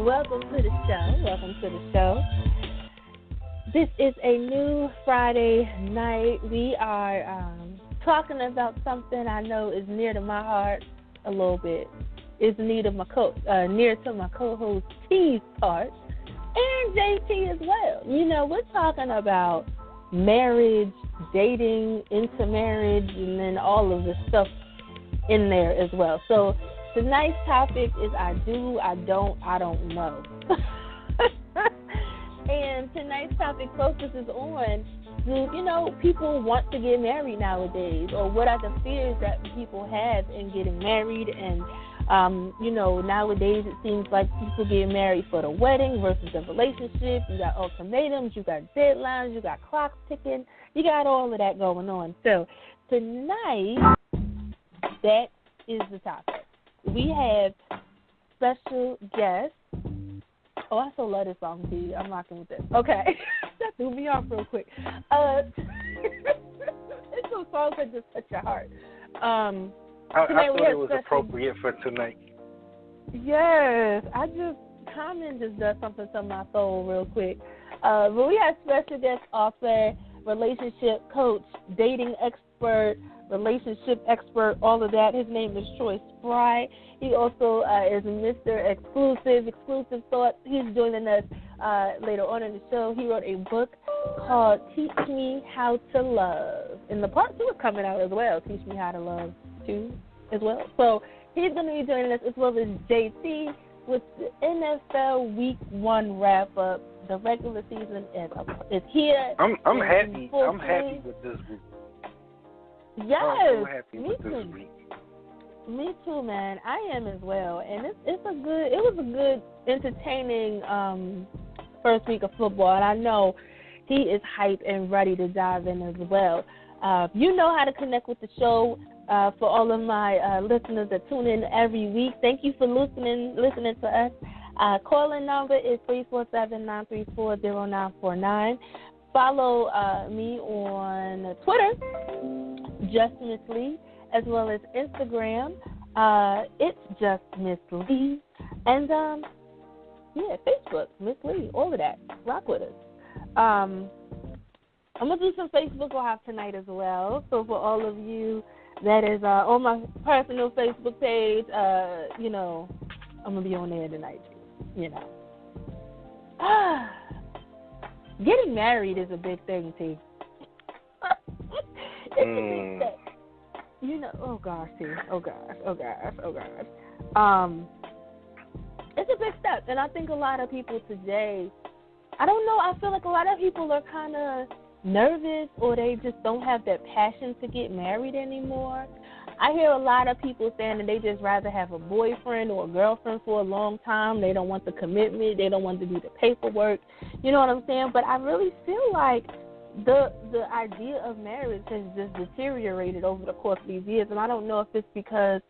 Welcome to the show. Welcome to the show. This is a new Friday night. We are talking about something I know is near to my heart a little bit. It's near to my co-host T's part and JT as well. You know, we're talking about marriage, dating, intermarriage, and then all of the stuff in there as well. So tonight's topic is I do, I don't know. And tonight's topic focuses on, people want to get married nowadays, or what are the fears that people have in getting married. And, nowadays it seems like people get married for the wedding versus the relationship. You got ultimatums, you got deadlines, you got clocks ticking, you got all of that going on. So tonight, that is the topic. We have special guests. Oh, I so love this song, T. I'm rocking with this. Okay. That threw me off real quick. It's those songs that just touch your heart. I thought it was appropriate for tonight. Yes. Common just does something to my soul real quick. But we have special guest author, relationship coach, dating expert, relationship expert, all of that. His name is Spry. He also is Mr. XKlusive Thoughts. He's joining us later on in the show. He wrote a book called Teach Me How to Love. And the part 2 is coming out as well, Teach Me How to Love 2 as well. So he's going to be joining us as well as JT with the NFL Week 1 wrap-up. The regular season is here. I'm happy. I'm happy with this week. Yes, I'm so happy with this week. Me too, man. I am as well, and it was a good, entertaining first week of football, and I know he is hyped and ready to dive in as well. You know how to connect with the show. For all of my listeners that tune in every week, thank you for listening to us. Call-in number is 347-934-0949. Follow me on Twitter, Justmisslee, as well as Instagram. It's Justmisslee. And, Facebook, Miss Lee, all of that. Rock with us. I'm going to do some Facebook Live tonight as well. So for all of you that is on my personal Facebook page, I'm going to be on there tonight, Getting married is a big thing, T. It's a big thing. Oh gosh, T. Oh gosh. It's a big step, and I think a lot of people today, I don't know, I feel like a lot of people are kind of nervous, or they just don't have that passion to get married anymore. I hear a lot of people saying that they just rather have a boyfriend or a girlfriend for a long time. They don't want the commitment. They don't want to do the paperwork. You know what I'm saying? But I really feel like the idea of marriage has just deteriorated over the course of these years. And I don't know if it's because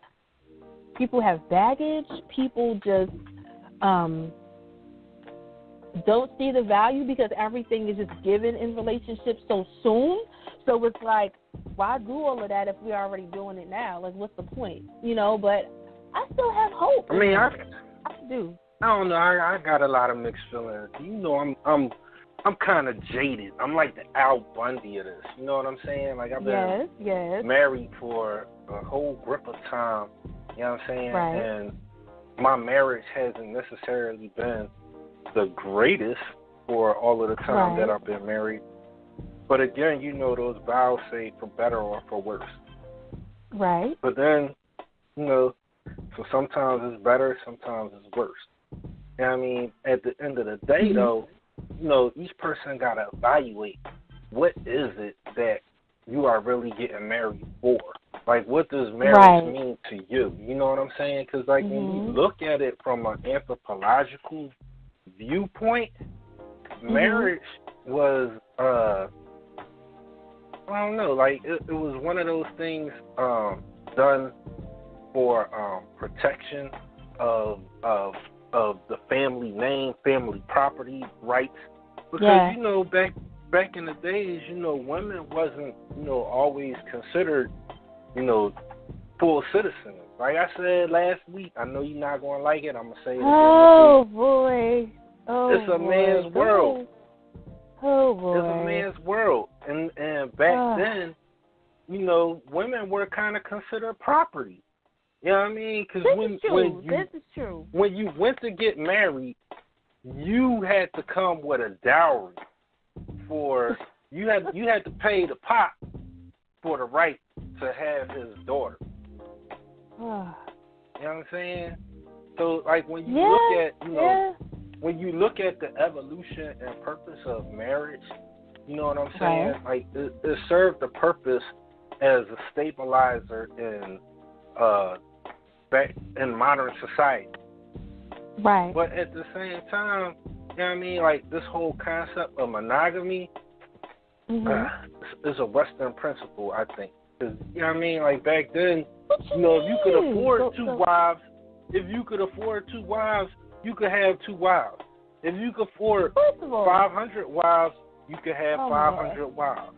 people have baggage, people just don't see the value because everything is just given in relationships so soon. So it's like, why do all of that if we're already doing it now? Like, what's the point? But I still have hope. I mean, I do. I don't know. I got a lot of mixed feelings. I'm kind of jaded. I'm like the Al Bundy of this. You know what I'm saying? Like, I've been married for a whole grip of time. You know what I'm saying? Right. And my marriage hasn't necessarily been the greatest for all of the time that I've been married. But again, those vows say for better or for worse. Right. But then, so sometimes it's better, sometimes it's worse. And I mean, at the end of the day, though, each person got to evaluate what is it that you are really getting married for. Like, what does marriage mean to you? You know what I'm saying? Because, like, when you look at it from an anthropological viewpoint, marriage was, I don't know, like, it was one of those things done for protection of the family name, family property rights. Because, back in the days, women wasn't, always considered, full citizen. Like I said last week, I know you're not going to like it. I'm going to say it again. Oh, boy. Oh, it's a man's world. Oh, boy. It's a man's world. And back then, you know, women were kind of considered property. You know what I mean? Because this is true. When you went to get married, you had to come with a dowry for you had to pay the pop for the right to have his daughter. You know what I'm saying? So like when you look at when you look at the evolution and purpose of marriage, you know what I'm saying? Like it served the purpose as a stabilizer in modern society. Right. But at the same time, you know what I mean? Like this whole concept of monogamy is a Western principle, I think. Cause, you know what I mean? Like back then, you know, if you could afford two wives, you could have two wives. If you could afford 500 wives, you could have 500 wives.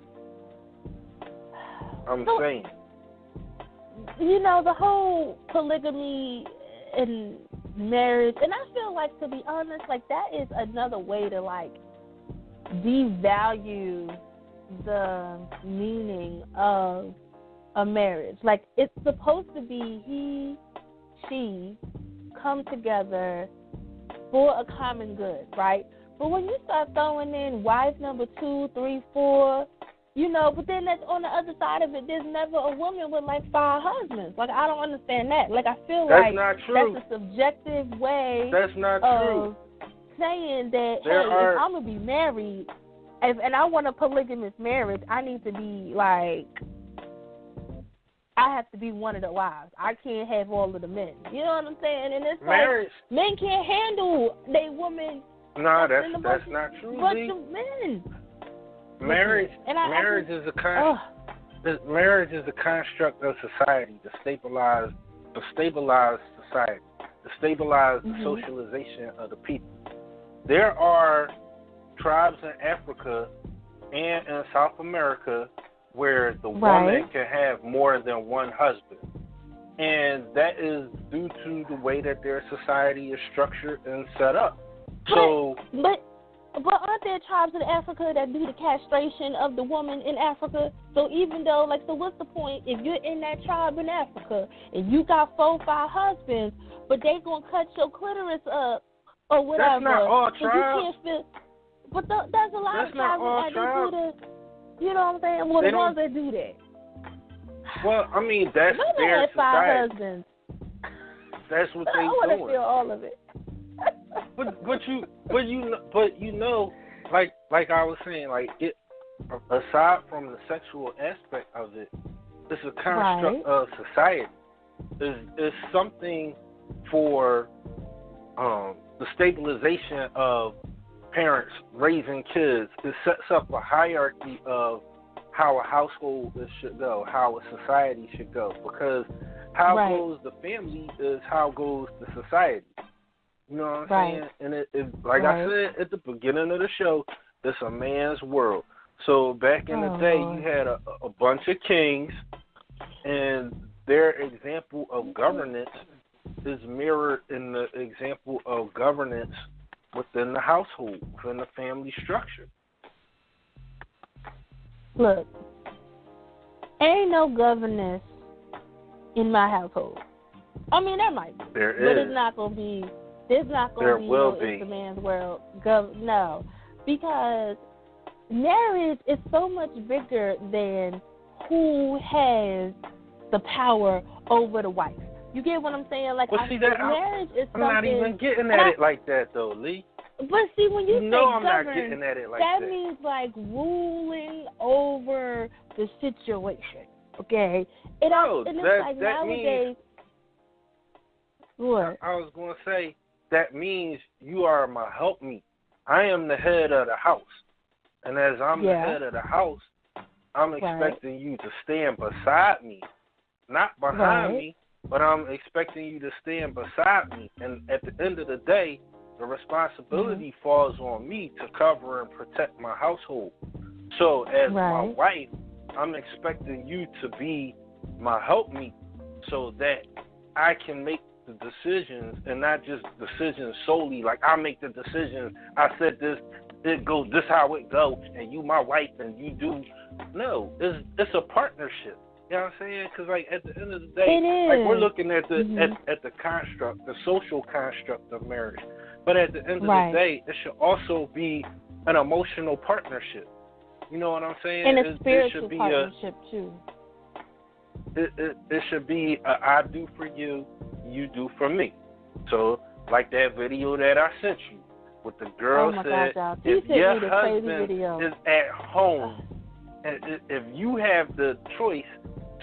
I'm saying. You know, the whole polygamy and marriage, and I feel like, to be honest, like that is another way to like devalue the meaning of a marriage. Like it's supposed to be he, she come together for a common good, right? But when you start throwing in wife number 2, 3, 4, you know, but then that's on the other side of it. There's never a woman with like 5 husbands. Like I don't understand that. Like I feel that's like not true. That's a subjective way. That's not true. Saying that if I'm gonna be married, and I want a polygamous marriage, I need to be like, I have to be one of the wives. I can't have all of the men. You know what I'm saying? And it's marriage. Like men can't handle they woman. No, that's not true. Bunch of men. Marriage is a construct of society to stabilize society, to stabilize the socialization of the people. There are tribes in Africa and in South America where the woman can have more than one husband. And that is due to the way that their society is structured and set up. But aren't there tribes in Africa that do the castration of the woman in Africa? So even though, like, so what's the point if you're in that tribe in Africa and you got 4 or 5 husbands, but they gonna cut your clitoris up or whatever? That's not all tribes. You can't feel, but there's a lot of tribes that do the, you know what I'm saying? Well, the ones that do that. Well, I mean, that's their society. 5 husbands. That's what they I doing. want to feel all of it. But you know, like I was saying, like it. Aside from the sexual aspect of it, it's a construct of society. It's something for the stabilization of parents raising kids. It sets up a hierarchy of how a household should go, how a society should go, because how goes the family is how goes the society. You know what I'm saying? And it like I said at the beginning of the show, it's a man's world. So back in the day, you had a bunch of kings, and their example of governance is mirrored in the example of governance within the household, within the family structure. Look, ain't no governance in my household. I mean, there might be, but it's not gonna be. There's not going to be it's a man's world. No, because marriage is so much bigger than who has the power over the wife. You get what I'm saying? Like, marriage is something. I'm not even getting at it like that, though, Lee. But see, when you say I'm govern, not getting at it like that. That means like ruling over the situation. Okay? It's like nowadays. Means, what? I was going to say. That means you are my helpmeet. I am the head of the house. And as I'm the head of the house, I'm expecting you to stand beside me. Not behind me, but I'm expecting you to stand beside me. And at the end of the day, the responsibility falls on me to cover and protect my household. So as my wife, I'm expecting you to be my helpmeet so that I can make the decisions and not just decisions solely. Like I make the decisions. I said this, it goes this how it go, and you my wife and you do. No, it's a partnership. You know what I'm saying? Because like at the end of the day, like we're looking at the at the construct, the social construct of marriage. But at the end of the day, it should also be an emotional partnership. You know what I'm saying? And a spiritual partnership too. It should be a I do for you, you do for me. So, like that video that I sent you, what the girl said, if your husband is at home, and if you have the choice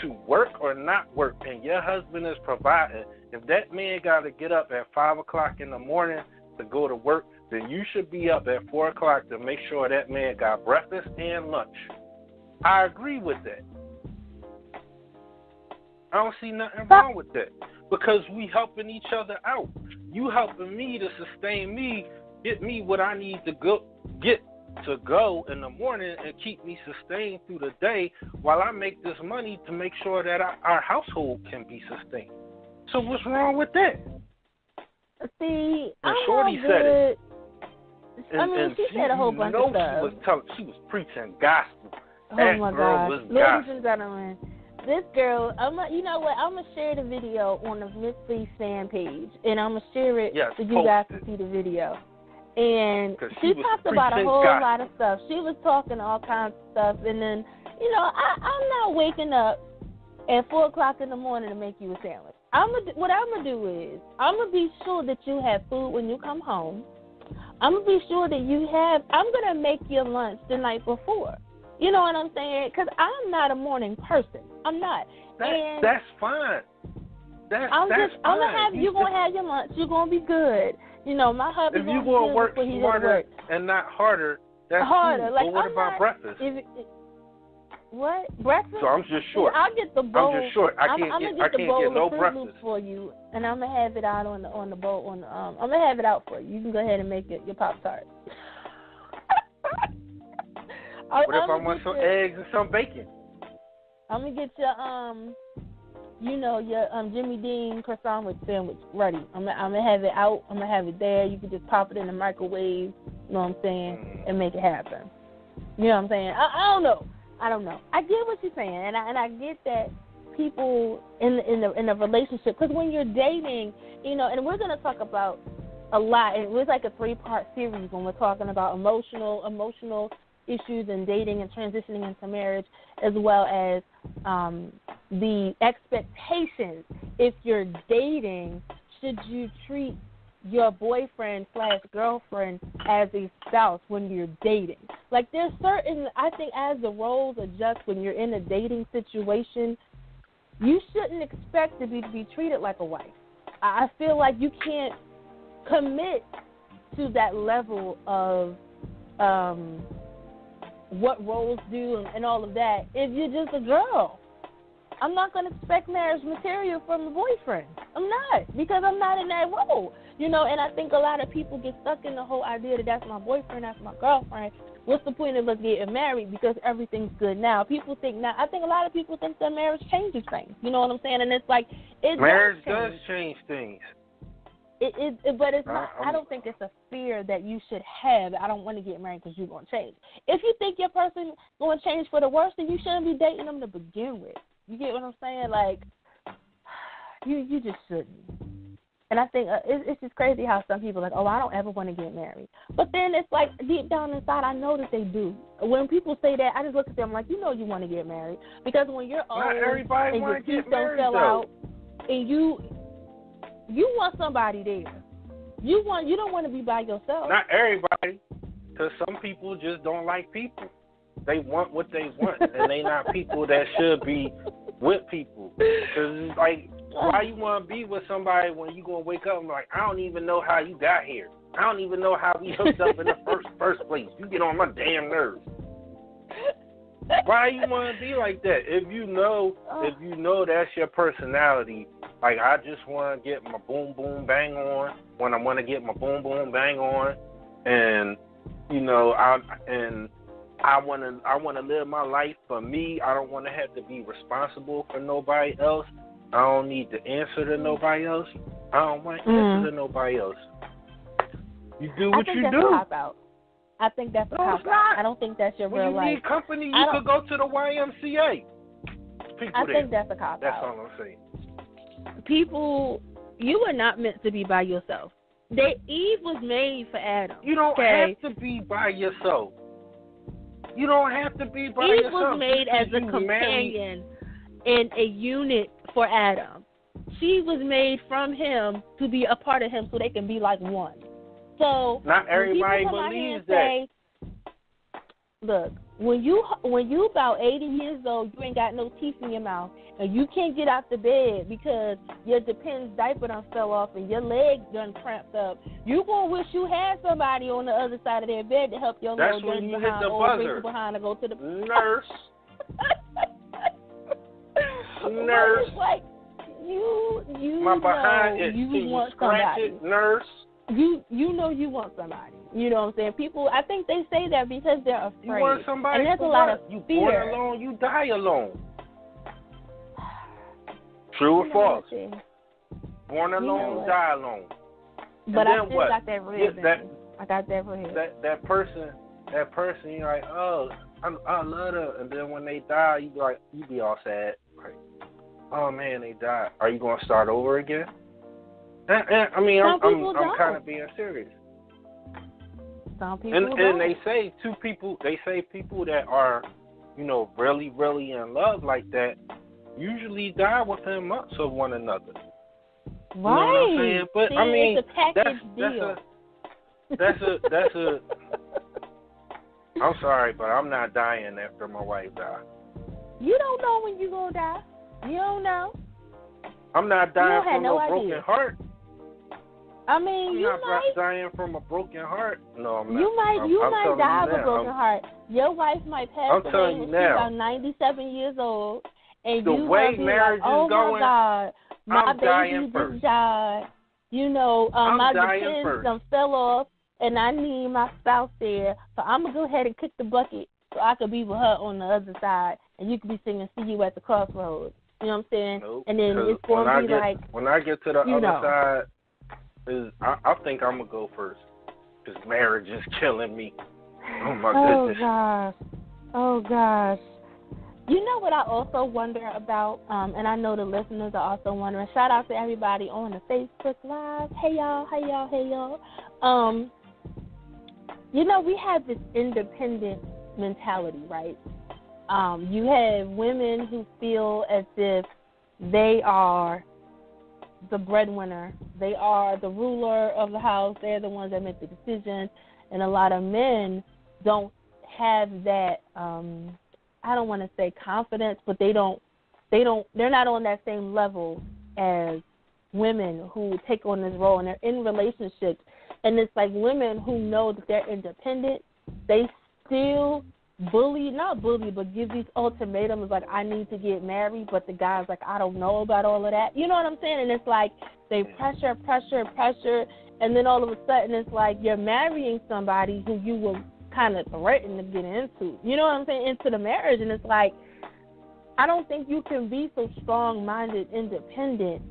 to work or not work, and your husband is providing, if that man got to get up at 5 o'clock in the morning to go to work, then you should be up at 4 o'clock to make sure that man got breakfast and lunch. I agree with that. I don't see nothing wrong with that because we helping each other out. You helping me to sustain me, get me what I need to get in the morning and keep me sustained through the day while I make this money to make sure that our household can be sustained. So what's wrong with that? See, and Shorty said it. And she said a whole bunch of stuff. She was preaching gospel. Oh that my girl God. was Ladies gospel. and gentlemen, this girl, you know what? I'm going to share the video on the Justmisslee fan page, and I'm going to share it so you guys can see the video. And she talked about a whole lot of stuff. She was talking all kinds of stuff, and then, you know, I'm not waking up at 4 o'clock in the morning to make you a sandwich. What I'm going to do is I'm going to be sure that you have food when you come home. I'm going to be sure that I'm going to make your lunch the night before. You know what I'm saying? Because I'm not a morning person. I'm not. That's fine. That's fine. You're going to have your lunch. You're going to be good. You know, my hubby's going to work smarter and not harder, that's harder. Cool. Like, but what about breakfast? What? Breakfast? So I'm just short. I'll get the bowl. I'm just short. I can't get no breakfast for you, and I'm gonna have it out on the bowl. I'm gonna have it out for you. You can go ahead and make it your Pop-Tart. What if I want some eggs and some bacon? I'm gonna get your Jimmy Dean croissant sandwich ready. I'm gonna have it out. I'm gonna have it there. You can just pop it in the microwave. You know what I'm saying, and make it happen. You know what I'm saying? I don't know. I get what you're saying, and I get that people in a relationship, because when you're dating, you know, and we're going to talk about a lot, and it's like a 3-part series when we're talking about emotional issues in dating and transitioning into marriage, as well as the expectations. If you're dating, should you treat your boyfriend/girlfriend as a spouse when you're dating? Like, there's certain, I think, as the roles adjust when you're in a dating situation, you shouldn't expect to be treated like a wife. I feel like you can't commit to that level of what roles do and all of that if you're just a girl. I'm not going to expect marriage material from a boyfriend. I'm not, because I'm not in that role. You know, and I think a lot of people get stuck in the whole idea that that's my boyfriend, that's my girlfriend. What's the point of us getting married because everything's good now? People think now. I think a lot of people think that marriage changes things. You know what I'm saying? And it's like marriage does change things. But it's not. I don't think it's a fear that you should have. I don't want to get married because you're going to change. If you think your person going to change for the worse, then you shouldn't be dating them to begin with. You get what I'm saying? Like, you just shouldn't. And I think it's just crazy how some people are like, oh, I don't ever want to get married. But then it's like deep down inside, I know that they do. When people say that, I just look at them like, you know you want to get married. Because when you're old and your teeth don't fell out and you want somebody there. You don't want to be by yourself. Not everybody, because some people just don't like people. They want what they want, and they not people that should be with people. Because it's like, why you want to be with somebody when you going to wake up and like, I don't even know how you got here. I don't even know how we hooked up in the first place. You get on my damn nerves. Why you want to be like that? If you know that's your personality, like, I just want to get my boom boom bang on when I want to get my boom boom bang on, and you know, I want to live my life for me. I don't want to have to be responsible for nobody else. I don't need to answer to nobody else. I don't want to answer to nobody else. You do what you do. I think that's a cop-out. I think that's a cop-out. I don't think that's your real life. When you need company, you could go to the YMCA. I think that's a cop-out. That's all I'm saying. People, you are not meant to be by yourself. Eve was made for Adam. You don't have to be by yourself. You don't have to be by yourself. Eve was made as a companion and a unit for Adam. She was made from him to be a part of him so they can be like one. So not everybody believes that. Look, when you about 80 years old, you ain't got no teeth in your mouth, and you can't get out the bed because your Depends diaper done fell off and your leg done cramped up, you gonna wish you had somebody on the other side of their bed to help your little dirty behind to go to the nurse. Nurse. It's like you my behind know is you want somebody. Nurse. You know you want somebody. You know what I'm saying? People, I think they say that because they're afraid. You want somebody, and there's a lot of you fear. Born alone, you die alone. True or false? Born alone, die alone. But I still what? got that rib. I got that rib. That person, you're like, oh, I love her, and then when they die, you be all sad. Like, oh man, they died. Are you gonna start over again? I mean, I'm kind of being serious. Some people don't. And they say people that are, really, really in love like that, usually die within months of one another. Right. You know what I'm saying? But See, I mean, it's a package deal. That's a. I'm sorry, but I'm not dying after my wife dies. You don't know when you're gonna die. You don't know. I'm not dying from a broken heart. I mean, I'm not dying from a broken heart. No, I'm not. You might die of a broken heart. Your wife might pass away when she's about 97 years old, and the way marriage is going, oh my God, my baby just died. My Depends done fell off, and I need my spouse there, so I'm gonna go ahead and kick the bucket so I could be with her on the other side, and you could be singing "See You at the Crossroads." You know what I'm saying? Nope. And then it's gonna be like when I get to the other side. I think I'm going to go first because marriage is killing me. Oh, my goodness. Oh, gosh. You know what I also wonder about, and I know the listeners are also wondering. Shout out to everybody on the Facebook Live. Hey, y'all. We have this independent mentality, right? You have women who feel as if they are the breadwinner. They are the ruler of the house. They're the ones that make the decisions. And a lot of men don't have that, I don't want to say confidence, but they're not on that same level as women who take on this role, and they're in relationships. And it's like women who know that they're independent, they still but give these ultimatums like, I need to get married, but the guy's like, I don't know about all of that. You know what I'm saying? And it's like they pressure, and then all of a sudden it's like you're marrying somebody who you were kind of threatened to get into. You know what I'm saying? Into the marriage. And it's like, I don't think you can be so strong-minded, independent,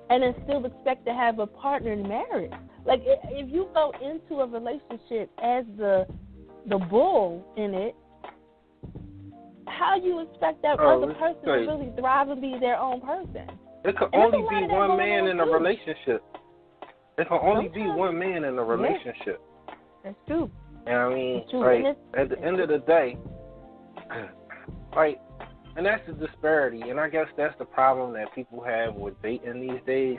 and then still expect to have a partner in marriage. Like, if you go into a relationship as the bull in it, how you expect that other person to really thrive and be their own person? It can only be one man in a relationship. It can only be one man in a relationship. That's true. And I mean, like, at the end of the day, like, and that's the disparity. And I guess that's the problem that people have with dating these days,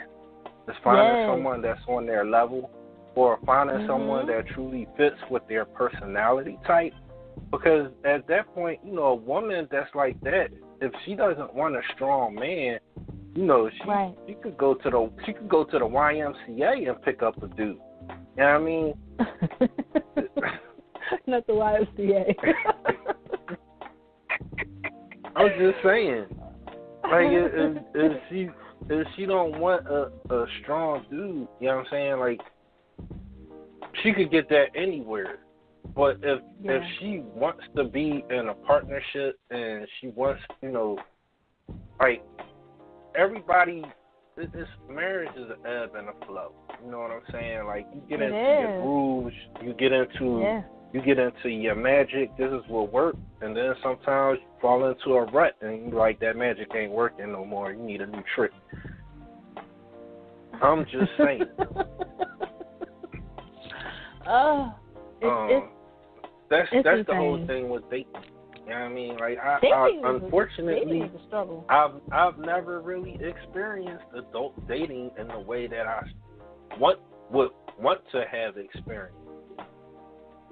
is finding someone that's on their level, or finding someone that truly fits with their personality type. Because at that point, a woman that's like that, if she doesn't want a strong man, she could go to the YMCA and pick up a dude. You know what I mean? Not the YMCA. I was just saying, like, if she don't want a strong dude, you know what I'm saying? Like, she could get that anywhere. But if she wants to be in a partnership and she wants, like, everybody, marriage is an ebb and a flow. You know what I'm saying? Like, you get into your grooves, you get into your magic. This is what works, and then sometimes you fall into a rut, and you're like, that magic ain't working no more. You need a new trick. I'm just saying. That's the whole thing with dating. You know what I mean? Like, unfortunately, I've never really experienced adult dating in the way that I would want to have experienced.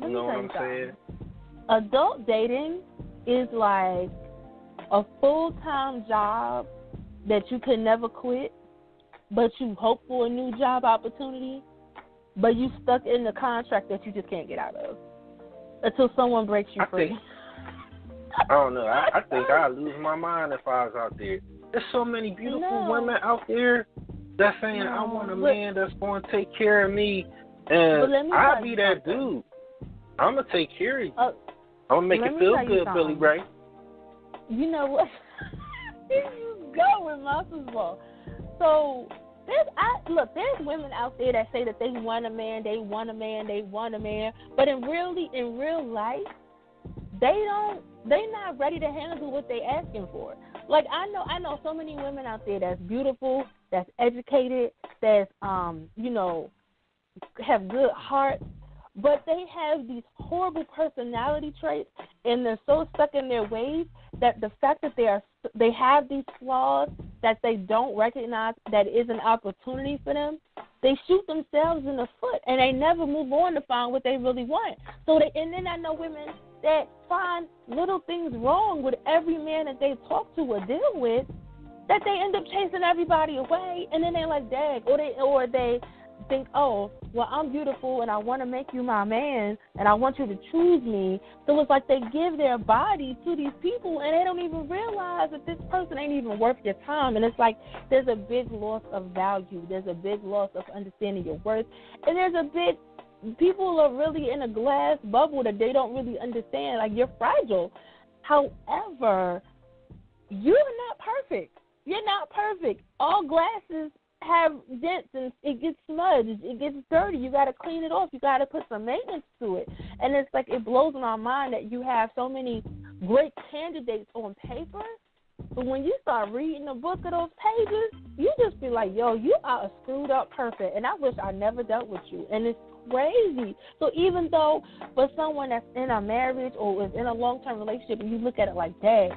You know what I'm saying? Adult dating is like a full-time job that you can never quit, but you hope for a new job opportunity, but you stuck in the contract that you just can't get out of until someone breaks you free. I don't know. I think I'd lose my mind if I was out there. There's so many beautiful women out there that's saying, I want a man that's going to take care of me, and I'll be that dude. I'm going to take care of you. I'm going to make it feel good, Billy Ray. You know what? Here you go with my football. So, there's women out there that say that they want a man, but in real life, they're not ready to handle what they're asking for. Like, I know so many women out there that's beautiful, that's educated, that's have good hearts, but they have these horrible personality traits, and they're so stuck in their ways that the fact that they have these flaws that they don't recognize that is an opportunity for them, they shoot themselves in the foot, and they never move on to find what they really want. And then I know women that find little things wrong with every man that they talk to or deal with, that they end up chasing everybody away, and then they're like, dang, or they think, oh, well, I'm beautiful and I want to make you my man and I want you to choose me. So it's like they give their body to these people and they don't even realize that this person ain't even worth your time. And it's like there's a big loss of value. There's a big loss of understanding your worth. And people are really in a glass bubble that they don't really understand. Like, you're fragile. However, you're not perfect. You're not perfect. All glasses have dents and it gets smudged, it gets dirty. You got to clean it off. You got to put some maintenance to it. And it's like it blows my mind that you have so many great candidates on paper, but when you start reading the book of those pages, you just be like, yo, you are a screwed up person, and I wish I never dealt with you. And it's crazy. So even though for someone that's in a marriage or is in a long-term relationship and you look at it like, dang,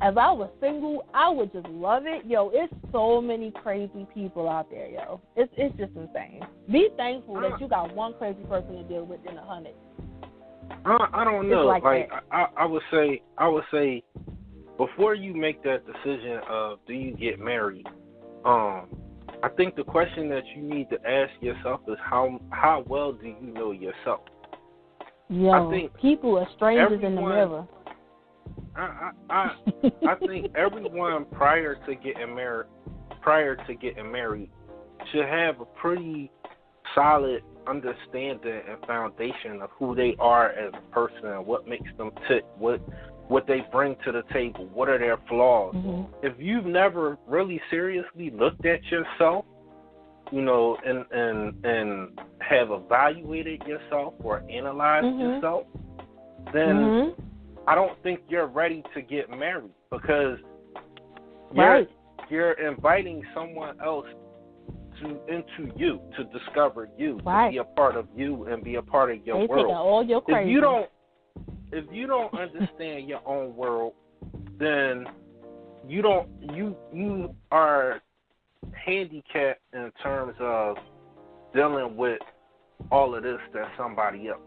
if I was single, I would just love it. Yo, it's so many crazy people out there, yo. It's just insane. Be thankful that you got one crazy person to deal with in 100. I don't know. Like I would say, before you make that decision of do you get married, I think the question that you need to ask yourself is how well do you know yourself? Yo, I think people are strangers in the mirror. I think everyone prior to getting married should have a pretty solid understanding and foundation of who they are as a person and what makes them tick, what they bring to the table, what are their flaws. Mm-hmm. If you've never really seriously looked at yourself, and have evaluated yourself or analyzed yourself, then I don't think you're ready to get married because you're inviting someone else into you to discover you, to be a part of you and be a part of your world. All your crazy. If you don't understand your own world, then you are handicapped in terms of dealing with all of this that's somebody else.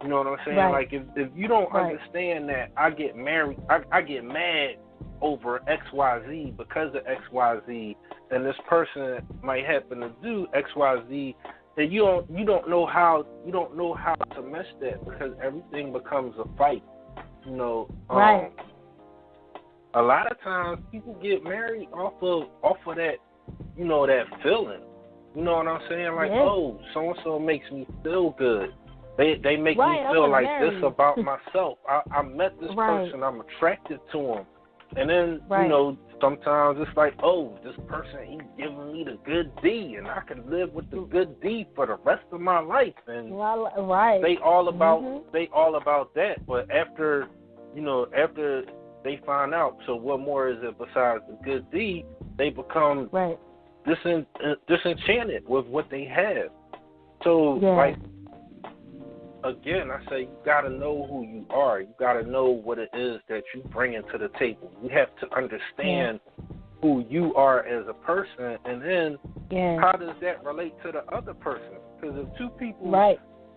You know what I'm saying? Like if you don't understand that I get married, I get mad over XYZ because of XYZ, and this person might happen to do XYZ, and you don't know how to mesh that because everything becomes a fight. A lot of times people get married off of that, that feeling. You know what I'm saying? Like, oh, so and so makes me feel good. They make me feel like this about myself. I met this person. I'm attracted to him. And then, sometimes it's like, oh, this person, he's giving me the good D, and I can live with the good D for the rest of my life. And they all about that. But after they find out, so what more is it besides the good D? They become disenchanted with what they have. So, again, I say you got to know who you are. You got to know what it is that you bring into the table. You have to understand who you are as a person, and then how does that relate to the other person? Because if two people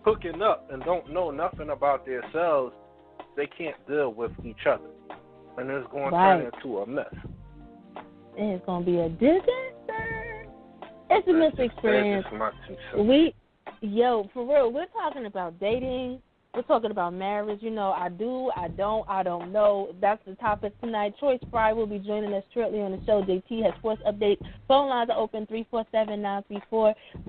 hooking up and don't know nothing about themselves, they can't deal with each other. And it's going to turn into a mess. It's going to be a disaster. It's a mixed experience. For real, we're talking about dating. We're talking about marriage. I do, I don't know. That's the topic tonight. Troy Spry will be joining us shortly on the show. JT has sports updates. Phone lines are open,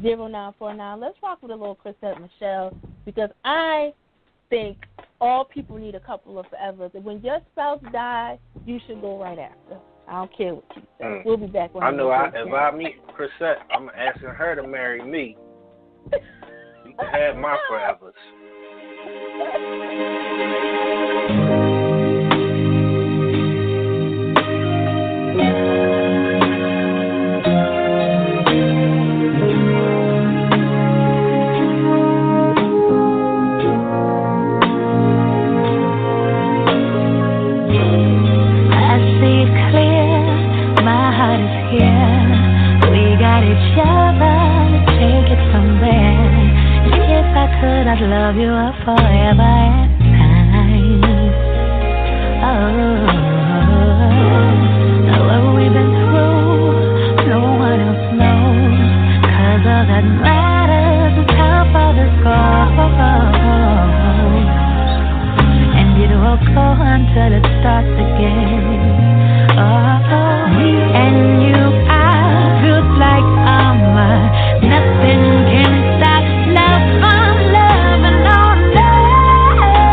347-934-0949. Let's rock with a little Chrisette Michelle, because I think all people need a couple of forevers. When your spouse dies, you should go right after. I don't care what you say. We'll be back. I know if I meet Chrisette, I'm asking her to marry me. You can have my forevers. I see it clear, my heart is here. We got each other, take it from there. If I could, I'd love you forever and time. What we've been through, no one else knows. 'Cause all that matters is how far this goes. And it will go until it starts again. And you are just like armor. Nothing can stop love from loving on love.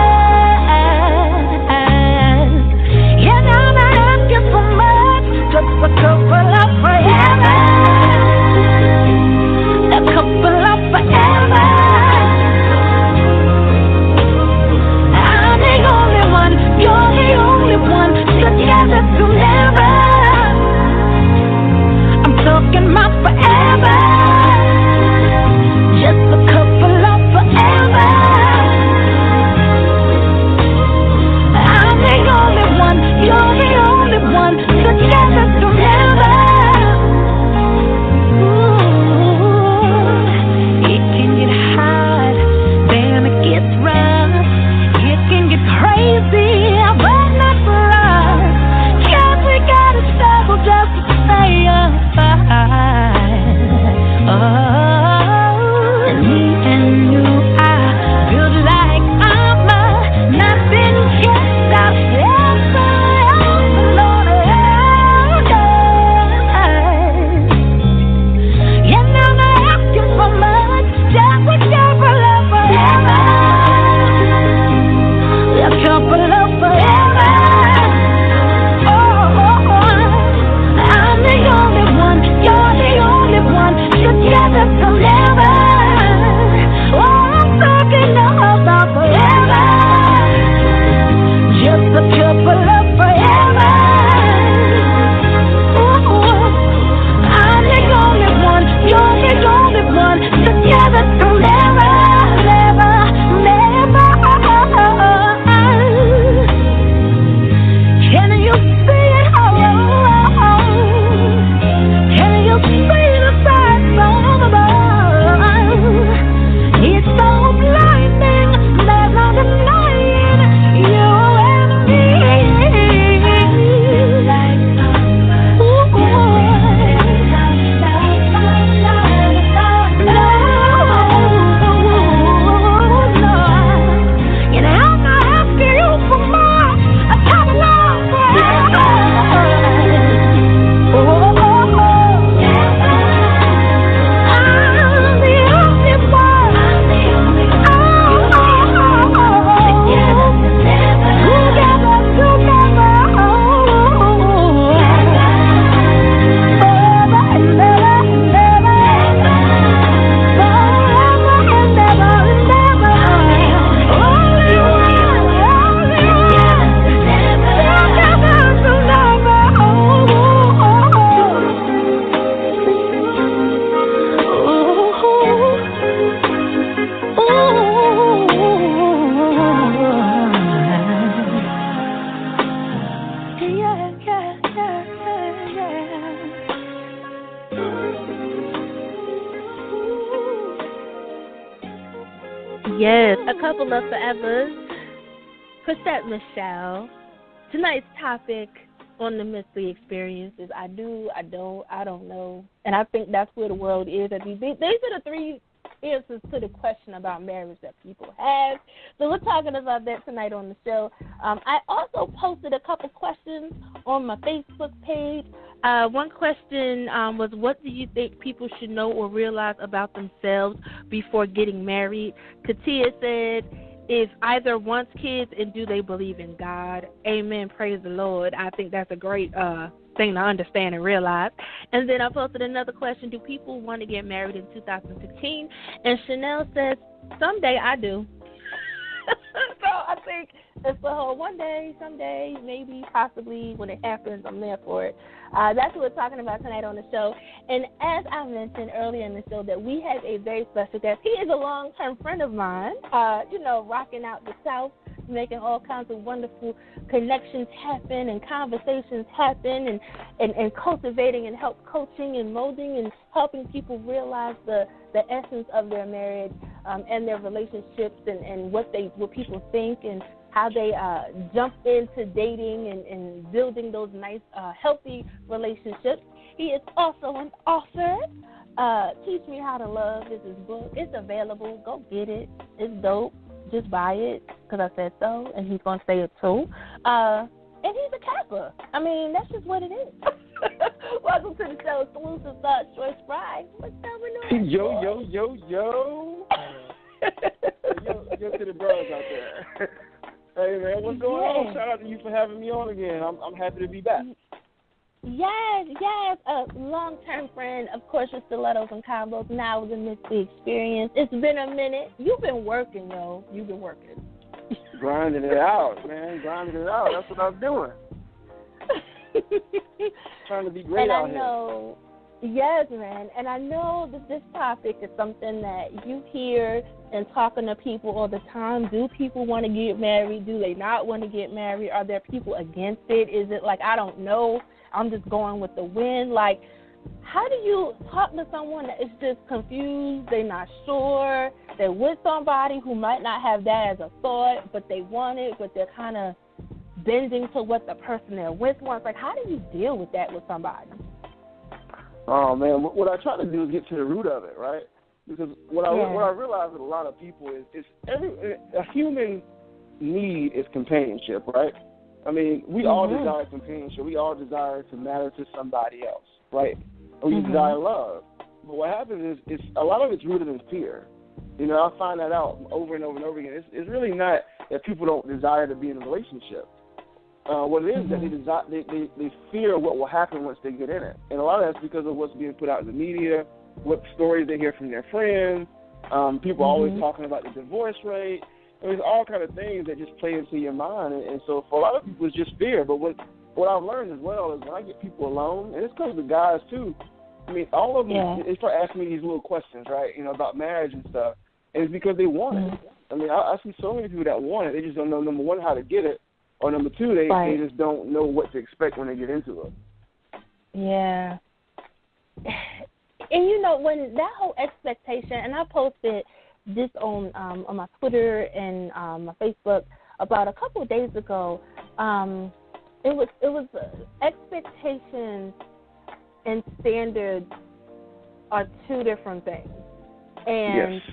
Yes, a couple of forevers. Chrisette Michelle. Tonight's topic on the Mystery Experience is I do, I don't know. And I think that's where the world is. These are the three answers to the question about marriage that people have. So we're talking about that tonight on the show. I also posted a couple questions on my Facebook page. One question was, what do you think people should know or realize about themselves before getting married? Katia said, if either wants kids and do they believe in God? Amen. Praise the Lord. I think that's a great thing to understand and realize. And then I posted another question. Do people want to get married in 2016? And Chanel says, someday I do. So I think it's the whole one day, someday, maybe, possibly, when it happens, I'm there for it. That's what we're talking about tonight on the show. And as I mentioned earlier in the show, that we have a very special guest. He is a long-term friend of mine, rocking out the South, making all kinds of wonderful connections happen and conversations happen and cultivating and help coaching and molding and helping people realize the essence of their marriage and their relationships and what people think and how they jump into dating and building those nice, healthy relationships. He is also an author. Teach Me How to Love is his book. It's available. Go get it. It's dope. Just buy it because I said so, and he's going to say it too. And he's a Kappa. I mean, that's just what it is. Welcome to the show, XKlusive Thoughts, Spry. What's going on? Yo. Yo to the bros out there. Hey, man, what's going on? Shout out to you for having me on again. I'm happy to be back. Yes, a long-term friend, of course, with Stilettos and Combos, now with the Mystery Experience. It's been a minute. You've been working, yo. You've been working. Grinding it out, man. Grinding it out. That's what I'm doing. Trying to be great out here. Yes, man. And I know that this topic is something that you hear and talking to people all the time. Do people want to get married? Do they not want to get married? Are there people against it? Is it like, I don't know, I'm just going with the wind? Like, how do you talk to someone that is just confused, they're not sure, they're with somebody who might not have that as a thought, but they want it, but they're kind of bending to what the person they're with wants? Like, how do you deal with that with somebody? Oh, man, what I try to do is get to the root of it, right? Because what I realize with a lot of people is a human need is companionship, right? I mean, we all desire companionship. We all desire to matter to somebody else, right? Or we desire love. But what happens is a lot of it's rooted in fear. You know, I find that out over and over and over again. It's really not that people don't desire to be in a relationship. What it is that they fear what will happen once they get in it. And a lot of that's because of what's being put out in the media, what stories they hear from their friends. People are always talking about the divorce rate. There's all kind of things that just play into your mind. And so for a lot of people, it's just fear. But what I've learned as well is when I get people alone, and this comes to guys too, I mean, all of them, they start asking me these little questions, right, about marriage and stuff. And it's because they want it. I mean, I see so many people that want it. They just don't know, number one, how to get it. Or number two, they just don't know what to expect when they get into it. Yeah. And, you know, when that whole expectation, and I posted this on my Twitter and my Facebook about a couple of days ago, it was expectations and standards are two different things. And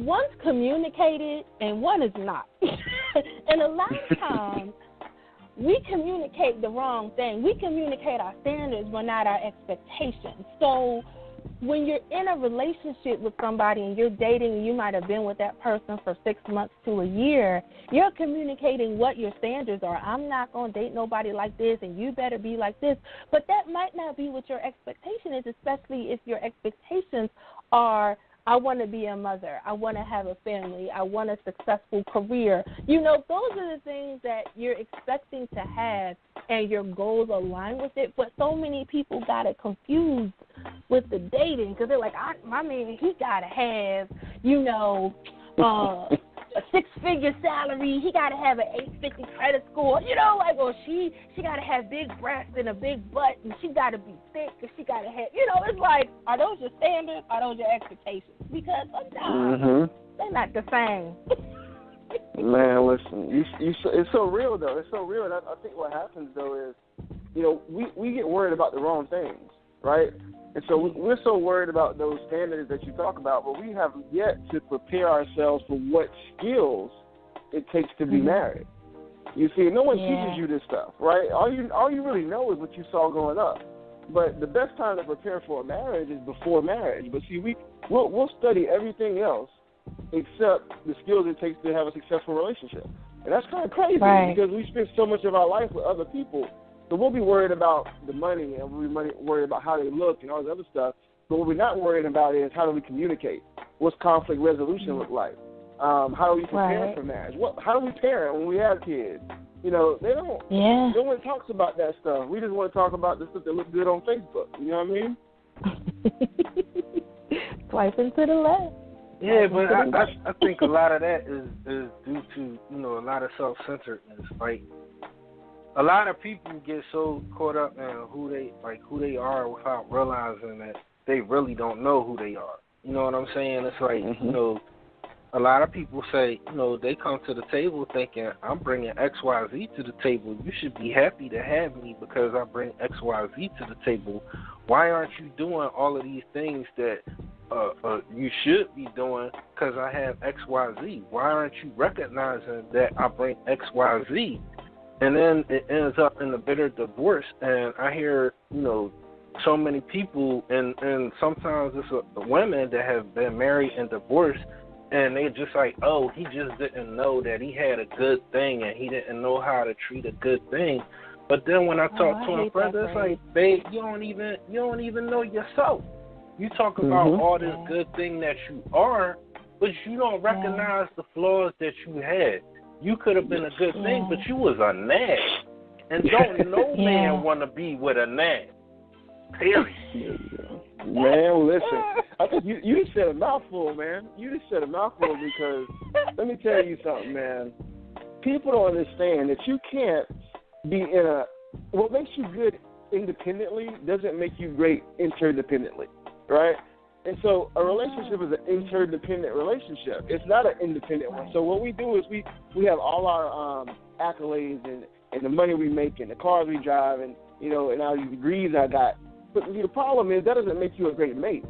one's communicated and one is not. And a lot of times we communicate the wrong thing. We communicate our standards but not our expectations. So when you're in a relationship with somebody and you're dating and you might have been with that person for 6 months to a year, you're communicating what your standards are. I'm not going to date nobody like this and you better be like this. But that might not be what your expectation is, especially if your expectations are, I want to be a mother, I want to have a family, I want a successful career. You know, those are the things that you're expecting to have and your goals align with it. But so many people got it confused with the dating because they're like, my man, he got to have, a 6-figure salary. He got to have an 850 credit score. You know, like, or she got to have big breasts and a big butt, and she got to be thick, and she got to have, you know, it's like, are those your standards? Are those your expectations? Because sometimes they're not the same. Man, listen, it's so real, though. It's so real. And I think what happens, though, is, you know, we get worried about the wrong things, right? And so we're so worried about those standards that you talk about, but we have yet to prepare ourselves for what skills it takes to be married. You see, no one teaches you this stuff, right? All you really know is what you saw growing up. But the best time to prepare for a marriage is before marriage. But see, we'll study everything else except the skills it takes to have a successful relationship. And that's kind of crazy because we spend so much of our life with other people. So we'll be worried about the money and we'll be worried about how they look and all this other stuff. But what we're not worried about is how do we communicate? What's conflict resolution look like? How do we prepare for marriage? How do we parent when we have kids? You know, they don't. Yeah. No one talks about that stuff. We just want to talk about the stuff that looks good on Facebook. You know what I mean? Swipe into the left. Yeah, but I think a lot of that is due to, you know, a lot of self-centeredness. Like, a lot of people get so caught up in who they are without realizing that they really don't know who they are. You know what I'm saying? It's like, you know, a lot of people say, you know, they come to the table thinking, I'm bringing XYZ to the table. You should be happy to have me because I bring XYZ to the table. Why aren't you doing all of these things that you should be doing because I have XYZ? Why aren't you recognizing that I bring XYZ? And then it ends up in a bitter divorce. And I hear, you know, so many people, and sometimes it's women that have been married and divorced, and they just like, oh, he just didn't know that he had a good thing and he didn't know how to treat a good thing. But then when I talk to him further, it's like, babe, you don't even know yourself. You talk about all this good thing that you are, but you don't recognize the flaws that you had. You could have been a good thing, but you was a nag. And don't no man want to be with a nag. Period. Man, listen. I think you just said a mouthful, man. You just said a mouthful because let me tell you something, man. People don't understand that you can't be what makes you good independently doesn't make you great interdependently, right? And so a relationship is an interdependent relationship. It's not an independent one. So what we do is we have all our accolades and the money we make and the cars we drive and, you know, and all these degrees I got. But the problem is that doesn't make you a great mate.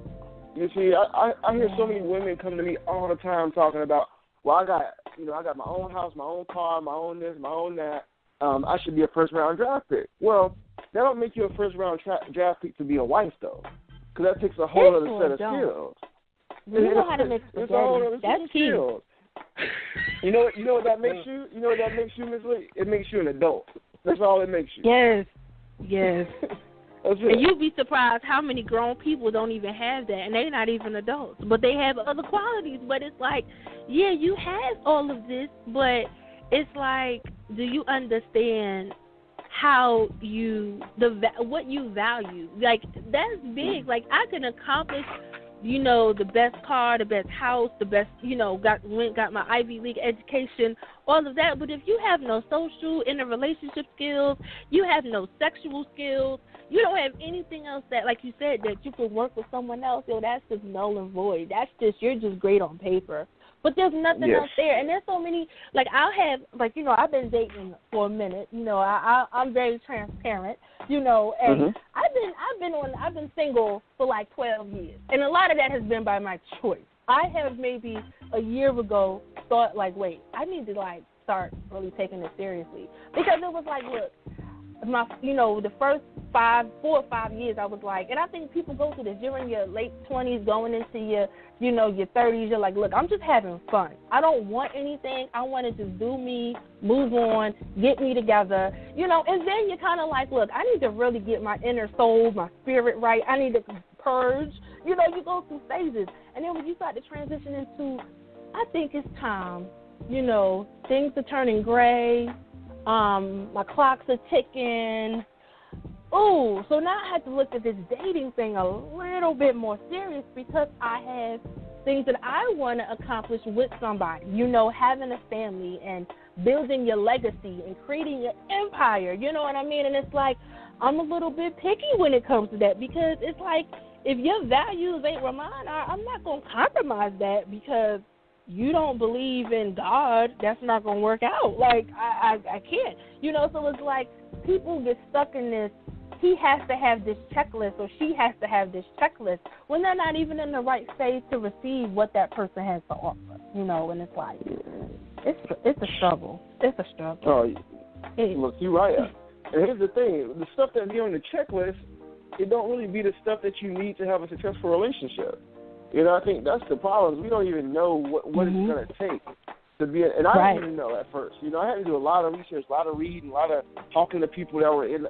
You see, I hear so many women come to me all the time talking about, well, I got my own house, my own car, my own this, my own that. I should be a first-round draft pick. Well, that don't make you a first-round draft pick to be a wife, though, because that takes a whole other set of skills. You know how to make spaghetti. That's key. You know what that makes you? You know what that makes you, Ms. Lee? It makes you an adult. That's all it makes you. Yes. And you'd be surprised how many grown people don't even have that, and they're not even adults, but they have other qualities. But it's like, yeah, you have all of this, but it's like, do you understand how what you value? Like, that's big. Like, I can accomplish, you know, the best car, the best house, the best, you know, got my Ivy League education, all of that. But if you have no social, interrelationship skills, you have no sexual skills, you don't have anything else that, like you said, that you could work with someone else, yo, that's just null and void. That's just, you're just great on paper. But there's nothing else there. And there's so many, like, I'll have, like, you know, I've been dating for a minute. You know, I'm very transparent, you know, and I've been single for like 12 years. And a lot of that has been by my choice. I have maybe a year ago thought, like, wait, I need to, like, start really taking this seriously. Because it was like, look, the first 4 or 5 years, I was like, and I think people go through this. You're in your late 20s, going into your 30s. You're like, look, I'm just having fun. I don't want anything. I want to just do me, move on, get me together, you know. And then you're kind of like, look, I need to really get my inner soul, my spirit right. I need to purge. You know, you go through phases. And then when you start to transition into, I think it's time, you know, things are turning gray. My clocks are ticking. Ooh, so now I have to look at this dating thing a little bit more serious because I have things that I want to accomplish with somebody, you know, having a family and building your legacy and creating your empire, you know what I mean? And it's like, I'm a little bit picky when it comes to that, because it's like, if your values ain't where mine are, I'm not going to compromise that because you don't believe in God. That's not going to work out. Like, I can't. You know, so it's like people get stuck in this, he has to have this checklist or she has to have this checklist when they're not even in the right stage to receive what that person has to offer, you know, and it's like, it's a struggle. It's a struggle. Oh, look, you're right. And here's the thing, the stuff that's on the checklist, it don't really be the stuff that you need to have a successful relationship. You know, I think that's the problem. We don't even know what it's going to take to be, and I didn't even know at first. You know, I had to do a lot of research, a lot of reading, a lot of talking to people that were in,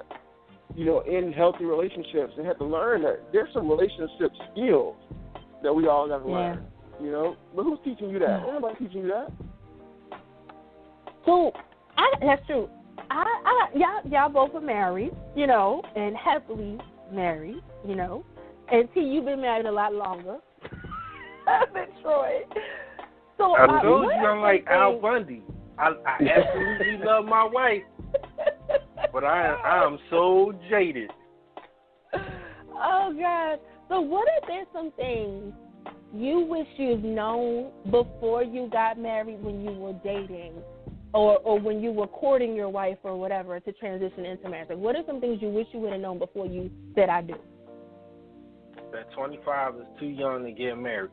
you know, in healthy relationships, and had to learn that there's some relationship skills that we all got to learn. You know, but who's teaching you that? Anybody teaching you that? So, that's true. Y'all both are married, you know, and happily married, you know. And T, you've been married a lot longer than Troy. So I told you I'm like Al Bundy. I absolutely love my wife, but I am so jaded. Oh, God. So what if there's some things you wish you'd known before you got married when you were dating? Or when you were courting your wife or whatever to transition into marriage? Like, what are some things you wish you would have known before you said I do? That 25 is too young to get married.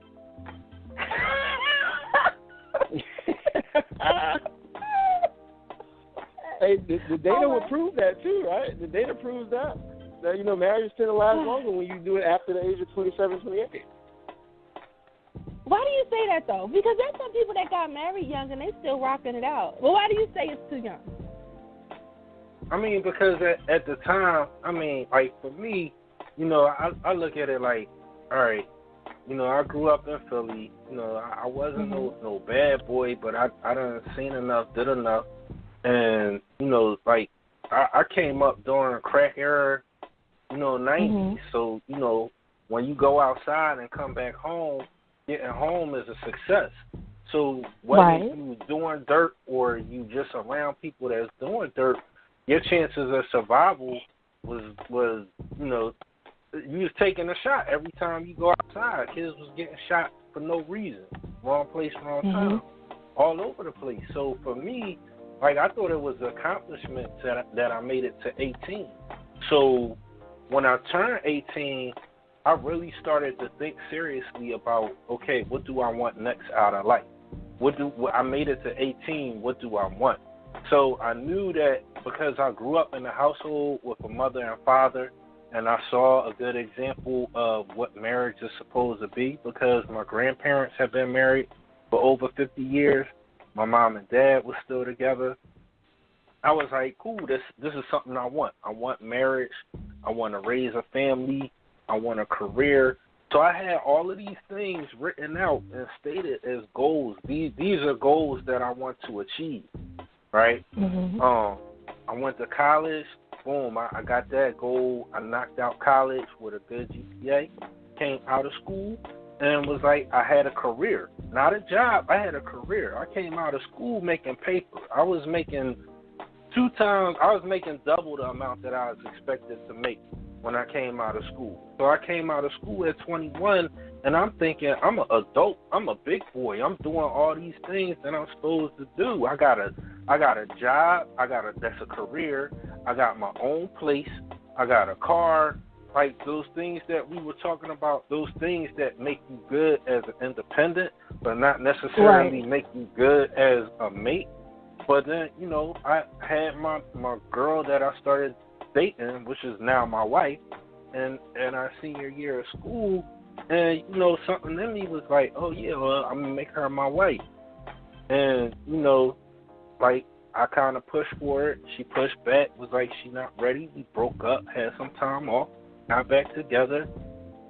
Hey, the data would prove that too, right? The data proves that. That, you know, marriage tend to last longer when you do it after the age of 27, 28. Why do you say that, though? Because there's some people that got married young and they still rocking it out. Well, why do you say it's too young? I mean, because at the time, I mean, like, for me, you know, I look at it like, all right, you know, I grew up in Philly. You know, I wasn't no bad boy, but I done seen enough, did enough. And, you know, like, I came up during a crack era, you know, 90s. So, you know, when you go outside and come back home, getting home is a success. So whether you doing dirt or you just around people that's doing dirt, your chances of survival was you know, you was taking a shot every time you go outside. Kids was getting shot for no reason. Wrong place, wrong time. All over the place. So for me, like, I thought it was an accomplishment that I made it to 18. So when I turned 18, I really started to think seriously about, okay, what do I want next out of life? I made it to 18, what do I want? So I knew that because I grew up in a household with a mother and father, and I saw a good example of what marriage is supposed to be, because my grandparents have been married for over 50 years. My mom and dad were still together. I was like, cool, this is something I want. I want marriage. I want to raise a family. I want a career. So I had all of these things written out and stated as goals. These are goals that I want to achieve, right? I went to college. Boom, I got that goal. I knocked out college with a good GPA. Came out of school and was like, I had a career. Not a job. I had a career. I came out of school making paper. I was making double the amount that I was expected to make when I came out of school. So I came out of school at 21, and I'm thinking, I'm an adult. I'm a big boy. I'm doing all these things that I'm supposed to do. I got a job. That's a career. I got my own place. I got a car. Like, those things that we were talking about, those things that make you good as an independent, but not necessarily make you good as a mate. But then, you know, I had my girl that I started dating, which is now my wife, and our senior year of school, and, you know, something in me was like, oh, yeah, well, I'm going to make her my wife. And, you know, like, I kind of pushed for it. She pushed back, was like, she not ready. We broke up, had some time off, got back together.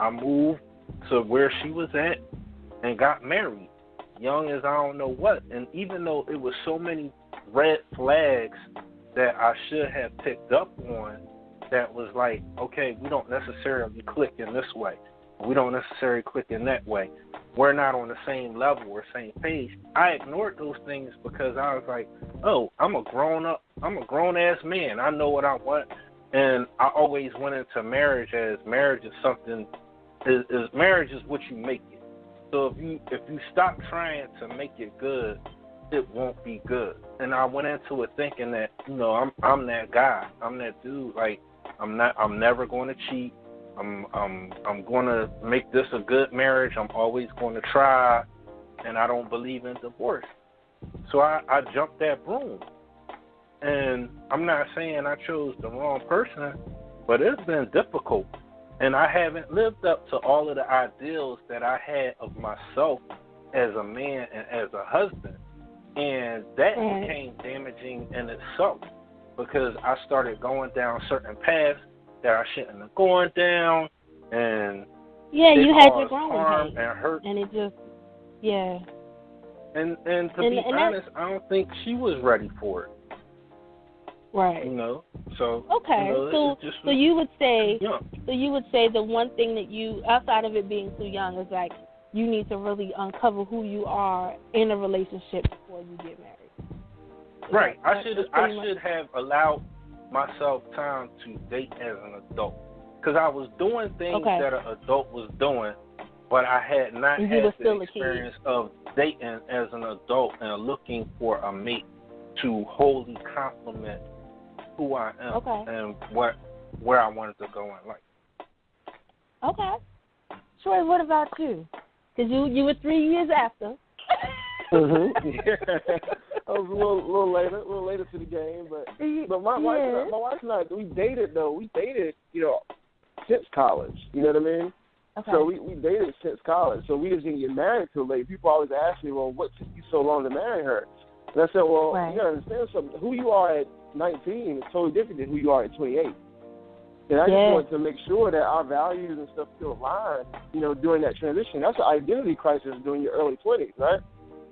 I moved to where she was at and got married, young as I don't know what. And even though it was so many red flags that I should have picked up on, that was like, okay, we don't necessarily click in this way. We don't necessarily click in that way. We're not on the same level or same page. I ignored those things because I was like, oh, I'm a grown-ass man. I know what I want. And I always went into marriage as marriage is something, marriage is what you make it. So if you stop trying to make it good, it won't be good. And I went into it thinking that, I'm that guy. I'm that dude. Like, I'm never going to cheat. I'm going to make this a good marriage. I'm always going to try, and I don't believe in divorce. So I jumped that broom. And I'm not saying I chose the wrong person, but it's been difficult. And I haven't lived up to all of the ideals that I had of myself as a man and as a husband. And that became damaging in itself because I started going down certain paths that I shouldn't have gone down, and you had your growing harm pains and hurt, and it just And to be honest, I don't think she was ready for it. Right. So okay. So you would say the one thing that you, outside of it being too young, is like you need to really uncover who you are in a relationship before you get married. Right. I should have allowed myself time to date as an adult, because I was doing things that an adult was doing, but I had not had the experience of dating as an adult and looking for a mate to wholly complement who I am and where I wanted to go in life. Okay. Troy, what about you? Because you were 3 years after. I was a little later to the game, but my wife and I, we dated since college. You know what I mean? Okay. So we dated since college. So we didn't get married till late. People always ask me, well, what took you so long to marry her? And I said, well, you gotta understand something. Who you are at 19 is totally different than who you are at 28. And I just wanted to make sure that our values and stuff still align, during that transition. That's an identity crisis during your early 20s, right?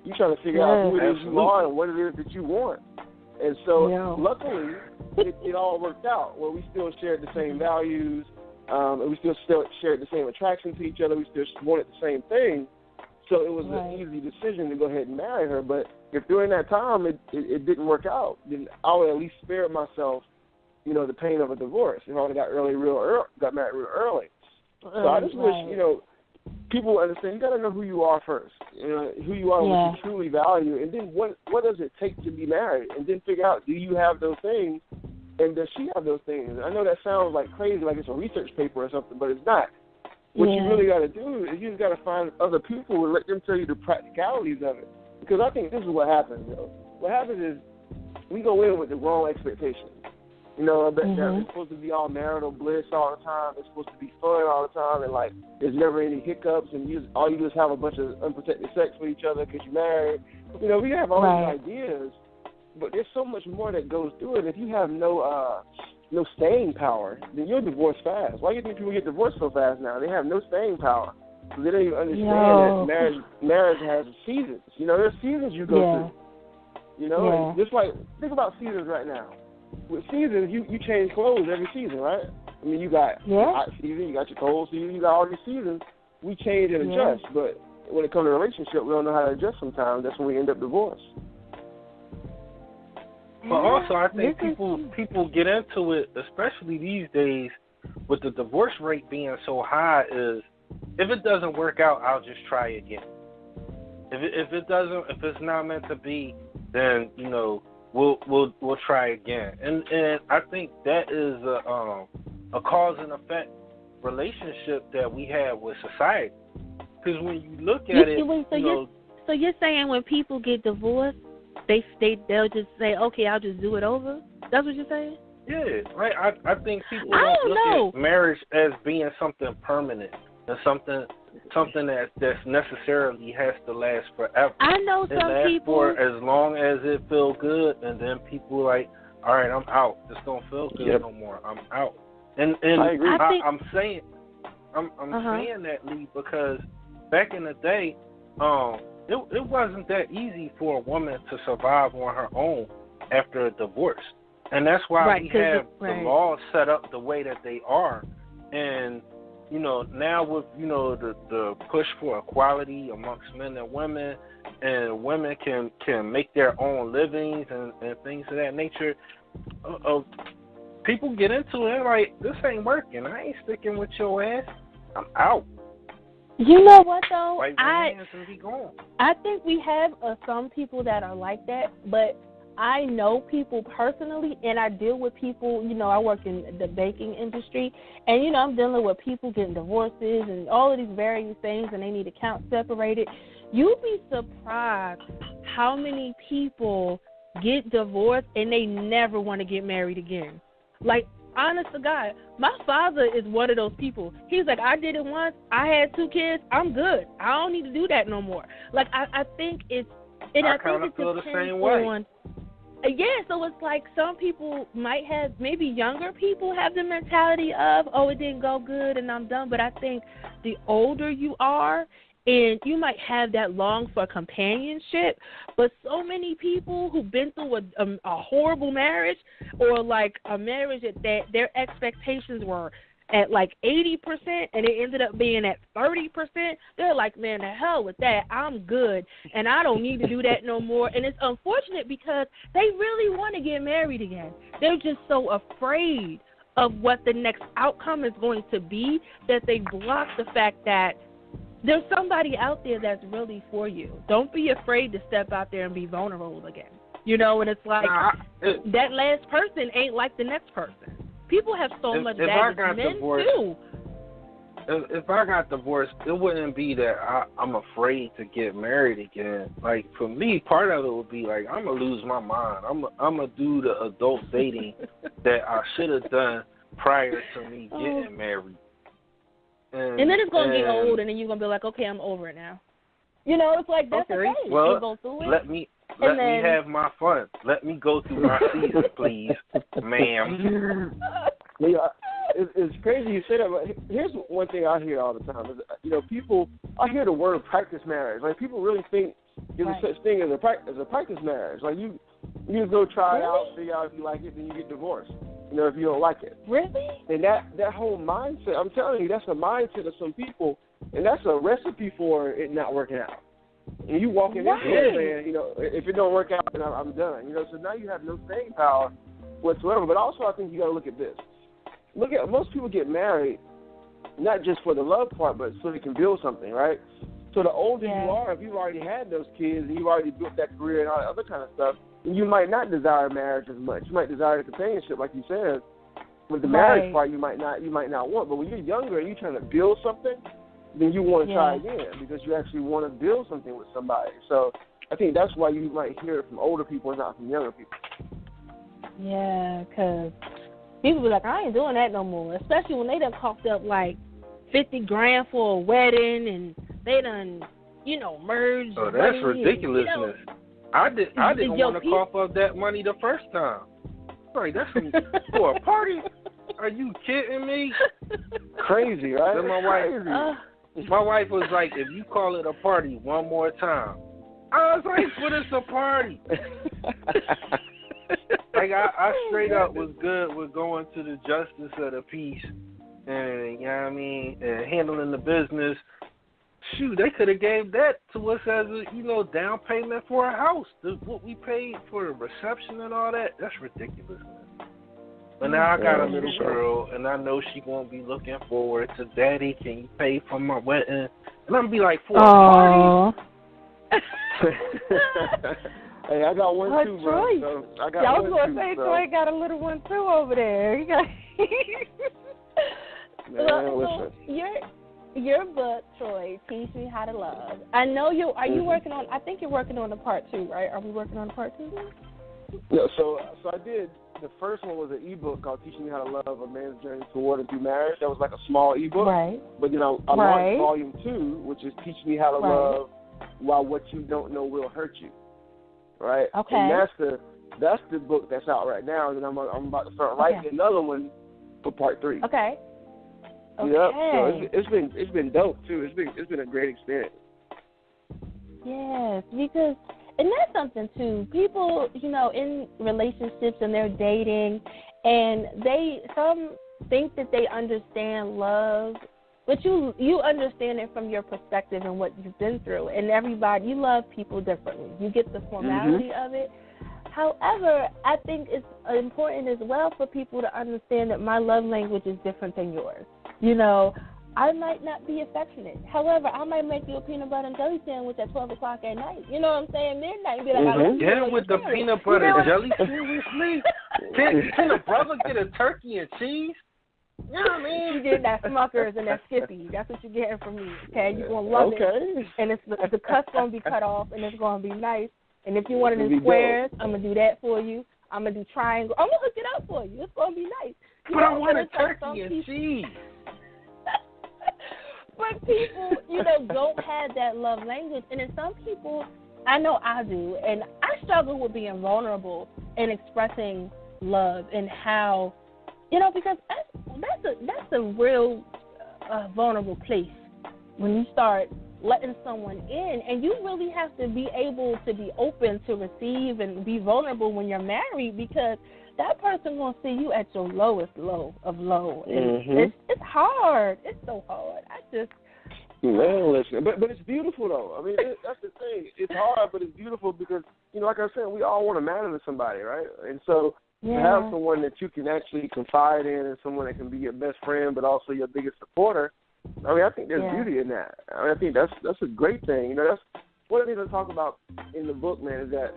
You're trying to figure out who it is you are and what it is that you want. And so, luckily, it all worked out, where we still shared the same values, and we still shared the same attraction to each other. We still wanted the same thing. So it was an easy decision to go ahead and marry her. But if during that time it didn't work out, then I would at least spare myself, the pain of a divorce. If I would have got married real early. So I just wish, people understand you got to know who you are first. Who you are, what you truly value, and then what does it take to be married, and then figure out, do you have those things, and does she have those things? I know that sounds like crazy, like it's a research paper or something, but it's not. What you really got to do is you just got to find other people and let them tell you the practicalities of it. Because I think this is what happens, What happens is we go in with the wrong expectations. That it's supposed to be all marital bliss all the time. It's supposed to be fun all the time, and like there's never any hiccups, and all you do is have a bunch of unprotected sex with each other because you're married. We have all these ideas, but there's so much more that goes through it. If you have no staying power, then you'll divorce fast. Why do you think people get divorced so fast now? They have no staying power. So they don't even understand that marriage has seasons. There's seasons you go through. And just like, think about seasons right now. With seasons, you change clothes every season, right? I mean, you got hot season, you got your cold season, you got all these seasons. We change and adjust, but when it comes to a relationship, we don't know how to adjust sometimes. That's when we end up divorced. But also, I think people get into it, especially these days, with the divorce rate being so high, is if it doesn't work out, I'll just try again. If it's not meant to be, then we'll try again. And I think that is a cause and effect relationship that we have with society. Because when you look at so you're saying when people get divorced, they'll just say, okay, I'll just do it over? That's what you're saying? Yeah, right. I think people don't look at marriage as being something permanent and something that necessarily has to last forever. I know some people for as long as it feels good, and then people like, all right, I'm out. This don't feel good no more. I'm out. And I agree. I'm saying that, Lee, because back in the day, it wasn't that easy for a woman to survive on her own after a divorce. And that's why we have the laws set up the way that they are. And, now with, the push for equality amongst men and women can make their own livings and things of that nature, people get into it like, this ain't working. I ain't sticking with your ass. I'm out. You know what, though? I think we have some people that are like that, but I know people personally, and I deal with people, I work in the baking industry, and, I'm dealing with people getting divorces and all of these various things, and they need accounts separated. You'd be surprised how many people get divorced and they never want to get married again. Like, honest to God, my father is one of those people. He's like, I did it once. I had 2 kids. I'm good. I don't need to do that no more. Like, I think it's, and I kind think of feel the same way. way. So it's like some people might have, maybe younger people have the mentality of, oh, it didn't go good and I'm done. But I think the older you are, and you might have that long for companionship, but so many people who've been through a horrible marriage, or like a marriage that their expectations were at like 80% and it ended up being at 30%, they're like, man, the hell with that. I'm good, and I don't need to do that no more. And it's unfortunate because they really want to get married again. They're just so afraid of what the next outcome is going to be that they block the fact that there's somebody out there that's really for you. Don't be afraid to step out there and be vulnerable again. And it's like that last person ain't like the next person. People have so much baggage. Men too. If I got divorced, it wouldn't be that I'm afraid to get married again. Like, for me, part of it would be like, I'm going to lose my mind. I'm going to do the adult dating that I should have done prior to me getting married. And then it's going to get old, and then you're going to be like, okay, I'm over it now. It's like, that's okay. Well, you go through it. Let me have my fun. Let me go through my season, please, ma'am. Yeah, it's crazy you say that, but here's one thing I hear all the time. Is, people, I hear the word practice marriage. Like, people really think there's a such thing as a practice marriage. Like, you just go try it out, figure out if you like it, then you get divorced. If you don't like it. Really? And that whole mindset, I'm telling you, that's a mindset of some people, and that's a recipe for it not working out. And you walk in there saying, if it don't work out, then I'm done. So now you have no staying power whatsoever. But also, I think you got to look at this. Most people get married not just for the love part, but so they can build something, right? So the older you are, if you've already had those kids and you've already built that career and all that other kind of stuff, you might not desire marriage as much. You might desire the companionship, like you said. With the marriage part, you might not want. But when you're younger and you're trying to build something, then you want to try again because you actually want to build something with somebody. So I think that's why you might hear it from older people and not from younger people. Yeah, because people be like, I ain't doing that no more, especially when they done coughed up like $50,000 for a wedding and they done, merged. Oh, that's ridiculousness. I didn't want to cough up that money the first time. Like, that's for a party? Are you kidding me? Crazy, right? Then my wife was like, if you call it a party one more time. I was like, what is a party? Like, I straight up was good with going to the justice of the peace and, and handling the business. Shoot, they could have gave that to us as a, down payment for a house. What we paid for the reception and all that, that's ridiculous, man. But now I got a little girl, and I know she won't be looking forward to, Daddy, can you pay for my wedding? And I'm be like, for a party? Hey, I got one too, bro. So I was going to say, Troy got a little one too over there. You got listen. Your book, Troy, Teach Me How to Love. I know you. Are you working on? I think you're working on a part 2, right? Are we working on a part 2? Yeah. So I did. The first one was an ebook called Teaching Me How to Love: A Man's Journey Toward and Through Marriage. That was like a small ebook. Right. But I launched Volume 2, which is Teach Me How to Love While What You Don't Know Will Hurt You. Right. Okay. And that's the book that's out right now, and I'm about to start writing another one for part 3. Okay. Okay. Yep. So it's been dope too. It's been a great experience. Yes, because and that's something too. People, in relationships and they're dating, and some think that they understand love But you understand it from your perspective and what you've been through. And everybody, you love people differently. You get the formality of it. However, I think it's important as well for people to understand that my love language is different than yours. You know, I might not be affectionate. However, I might make you a peanut butter and jelly sandwich at 12 o'clock at night. You know what I'm saying? Midnight. And be like, yeah, with the peanut butter and jelly seriously? Can a brother get a turkey and cheese? You know what I mean? You get that Smuckers and that Skippy. That's what you're getting from me, okay? You're going to love it. And the cut's going to be cut off, and it's going to be nice. And if you want it in squares, I'm going to do that for you. I'm going to do triangle. I'm going to hook it up for you. It's going to be nice. But I want a turkey and cheese. But people, don't have that love language. And then some people, I know I do, and I struggle with being vulnerable and expressing love and how, because that's a real vulnerable place when you start letting someone in, and you really have to be able to be open to receive and be vulnerable when you're married, because that person will see you at your lowest low of low. And it's hard. It's so hard. Man, listen, but it's beautiful though. I mean, that's the thing. It's hard, but it's beautiful because like I said, we all want to matter to somebody, right? And so to have someone that you can actually confide in, and someone that can be your best friend, but also your biggest supporter. I mean, I think there's beauty in that. I mean, I think that's a great thing. That's one of the things I talk about in the book, man, is that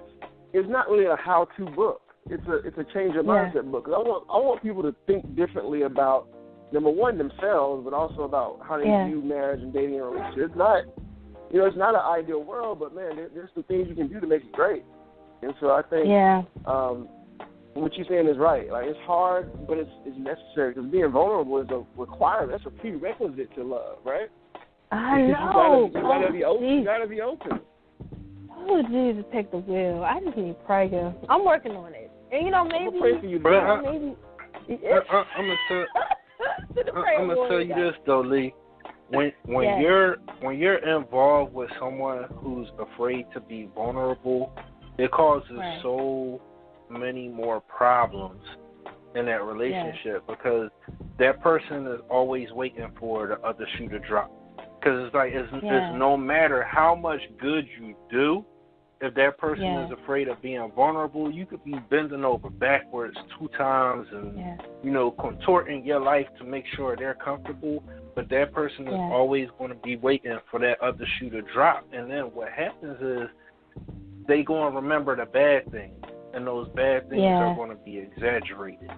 it's not really a how-to book. It's a change of mindset book. 'Cause I want people to think differently about, number one, themselves, but also about how they view marriage and dating and relationships. It's not, it's not an ideal world, but man, there's some things you can do to make it great. And so I think what you're saying is right. Like, it's hard, but it's necessary, because being vulnerable is a requirement. That's a prerequisite to love, right? I know. You gotta be open. You gotta be open. Oh, Jesus, take the wheel. I just need prayer. I'm working on it. And maybe I'm gonna tell you this though, Lee. When you're involved with someone who's afraid to be vulnerable, it causes so many more problems in that relationship, because that person is always waiting for the other shoe to drop. Because it's like it's no matter how much good you do, if that person is afraid of being vulnerable, you could be bending over backwards 2 times and contorting your life to make sure they're comfortable, but that person is always going to be waiting for that other shoe to drop. And then what happens is they going to remember the bad things, and those bad things are going to be exaggerated.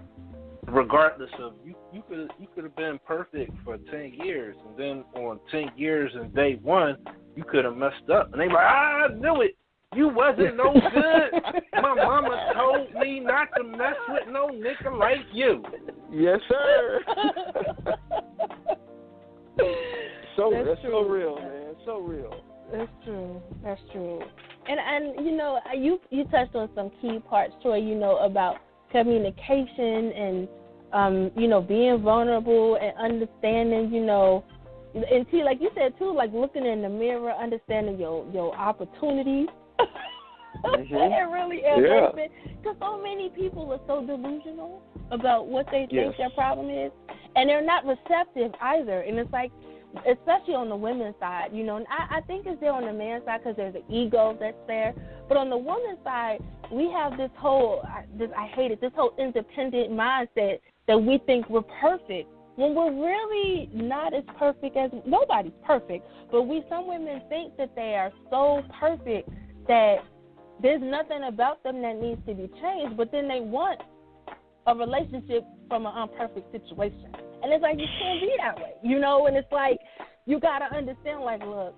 Regardless of you could have been perfect for 10 years, and then on 10 years and day 1, you could have messed up, and they like, I knew it. You wasn't no good. My mama told me not to mess with no nigga like you. Yes, sir. That's so real, man. So real. That's true. And you touched on some key parts, Troy, about communication and being vulnerable and understanding, and see, like you said too, like looking in the mirror, understanding your opportunities. It really is, because so many people are so delusional about what they think their problem is, and they're not receptive either. And it's like, especially on the women's side, and I think it's there on the man's side because there's an ego that's there. But on the woman's side, we have this whole independent mindset that we think we're perfect, when we're really not as perfect as, nobody's perfect, but some women think that they are so perfect that there's nothing about them that needs to be changed, but then they want a relationship from an imperfect situation. And it's like, you can't be that way, and it's like, you got to understand, like, look,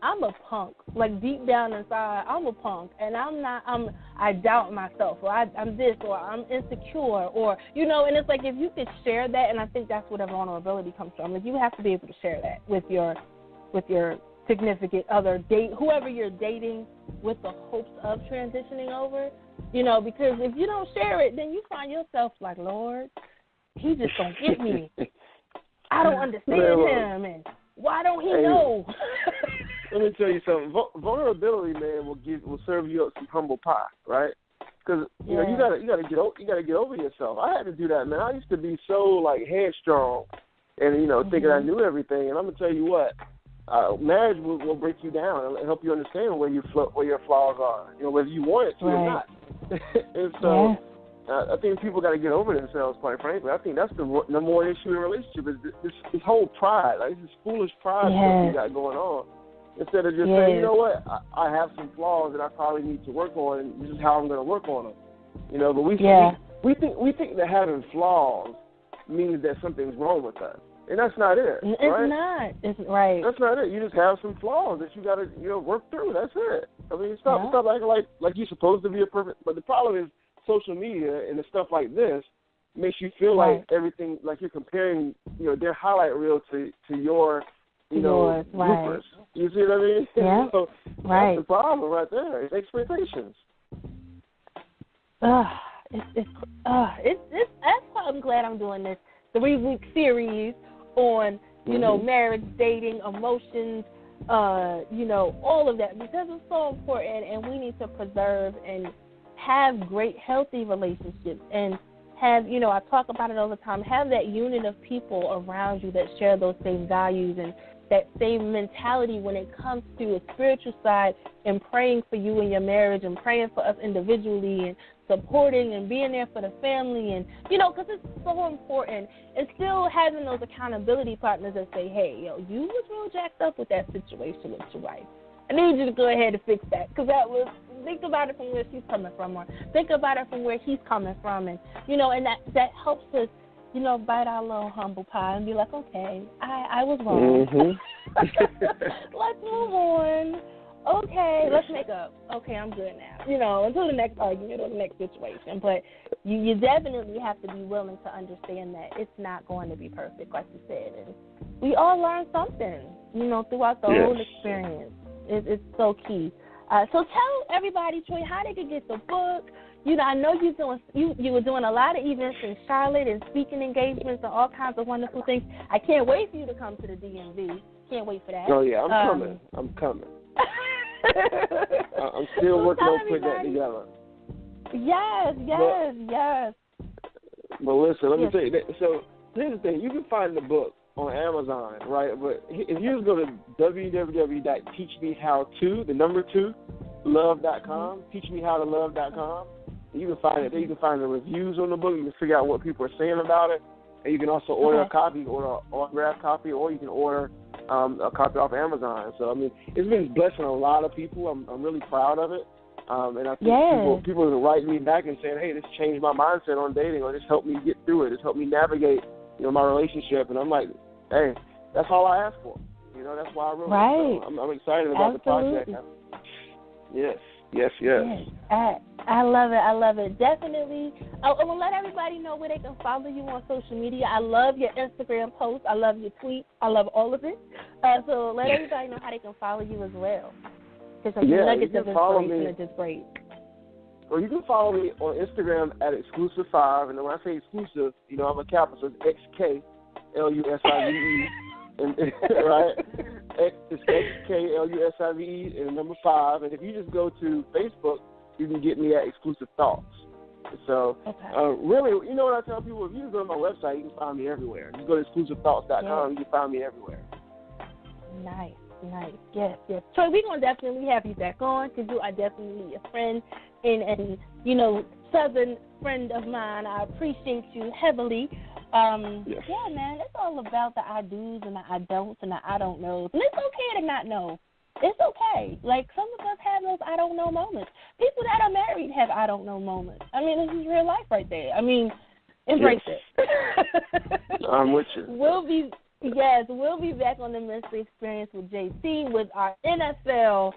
I'm a punk. Like, deep down inside, I'm a punk, and I doubt myself, or I'm this, or I'm insecure, or, and it's like, if you could share that, and I think that's where the vulnerability comes from, is you have to be able to share that with your significant other, whoever you're dating, with the hopes of transitioning over, because if you don't share it, then you find yourself like, Lord, he just don't get me. I don't understand him, and why don't he know? Let me tell you something. Vulnerability, man, will serve you up some humble pie, right? Because you gotta get over yourself. I had to do that, man. I used to be so like headstrong and thinking I knew everything. And I'm gonna tell you what, marriage will break you down and help you understand where your flaws are. Whether you want it to or not. And so. I think people got to get over themselves, quite frankly. I think that's the number one issue in a relationship is this whole pride, like this foolish pride stuff you got going on. Instead of just saying, you know what, I have some flaws that I probably need to work on, and this is how I'm going to work on them. But we think that having flaws means that something's wrong with us, and that's not it. It's not. It's right. That's not it. You just have some flaws that you got to work through. That's it. I mean, stop acting like you're supposed to be a perfect. But the problem is, social media and the stuff like this makes you feel like everything, like you're comparing, their highlight reel to your, bloopers. You see what I mean? Yeah. So that's the problem right there. It's expectations. That's why I'm glad I'm doing this 3-week series on, marriage, dating, emotions, all of that, because it's so important, and we need to preserve and have great, healthy relationships, and have, I talk about it all the time, have that unit of people around you that share those same values and that same mentality when it comes to a spiritual side, and praying for you and your marriage, and praying for us individually, and supporting and being there for the family, and, because it's so important. And still having those accountability partners that say, hey, you was real jacked up with that situation with your wife. I need you to go ahead and fix that, because think about it from where she's coming from, or think about it from where he's coming from, and and that helps us, bite our little humble pie and be like, okay, I was wrong. Let's move on. Okay, let's make up. Okay, I'm good now. Until the next argument or the next situation. But you definitely have to be willing to understand that it's not going to be perfect, like you said, and we all learn something, throughout the whole experience. It's so key. So tell everybody, Troy, how they can get the book. I know you were doing a lot of events in Charlotte and speaking engagements and all kinds of wonderful things. I can't wait for you to come to the DMV. Can't wait for that. Oh, yeah, I'm coming. I'm still working on putting that together. Yes. But listen, let me tell you. So here's the thing. You can find the book on Amazon, right? But if you just go to www.teachmehowto.love.com, teachmehowtolove.com, you can find it there. You can find the reviews on the book. You can figure out what people are saying about it. And you can also order a copy. You can order an autographed copy, or you can order a copy off Amazon. So, I mean, it's been blessing a lot of people. I'm really proud of it. And I think people are writing me back and saying, hey, this changed my mindset on dating, or this helped me get through it. This helped me navigate, my relationship. And I'm like, hey, that's all I asked for. That's why I wrote it. So I'm excited about the project. Yes. I love it. Definitely. I want to let everybody know where they can follow you on social media. I love your Instagram posts. I love your tweets. I love all of it. So let everybody know how they can follow you as well. Because your nuggets of inspiration are just great. Well, you can follow me on Instagram at XKlusive5. And when I say exclusive, I'm a capital, so it's XKlusive. Right? It's XKlusive and number 5. And if you just go to Facebook, you can get me at XKlusive Thoughts. So, really, you know what I tell people? If you just go to my website, you can find me everywhere. Just go to XKlusivethoughts.com, you can find me everywhere. Nice. Yes. Troy, we're going to definitely have you back on, because you are definitely a friend and Southern friend of mine. I appreciate you heavily. Yeah, man, it's all about the I do's and the I don'ts and the I don't knows. And it's okay to not know. It's okay. Like, some of us have those I don't know moments. People that are married have I don't know moments. I mean, this is real life right there. I mean, embrace it. I'm with you. We'll be back on the Ministry Experience with JT with our NFL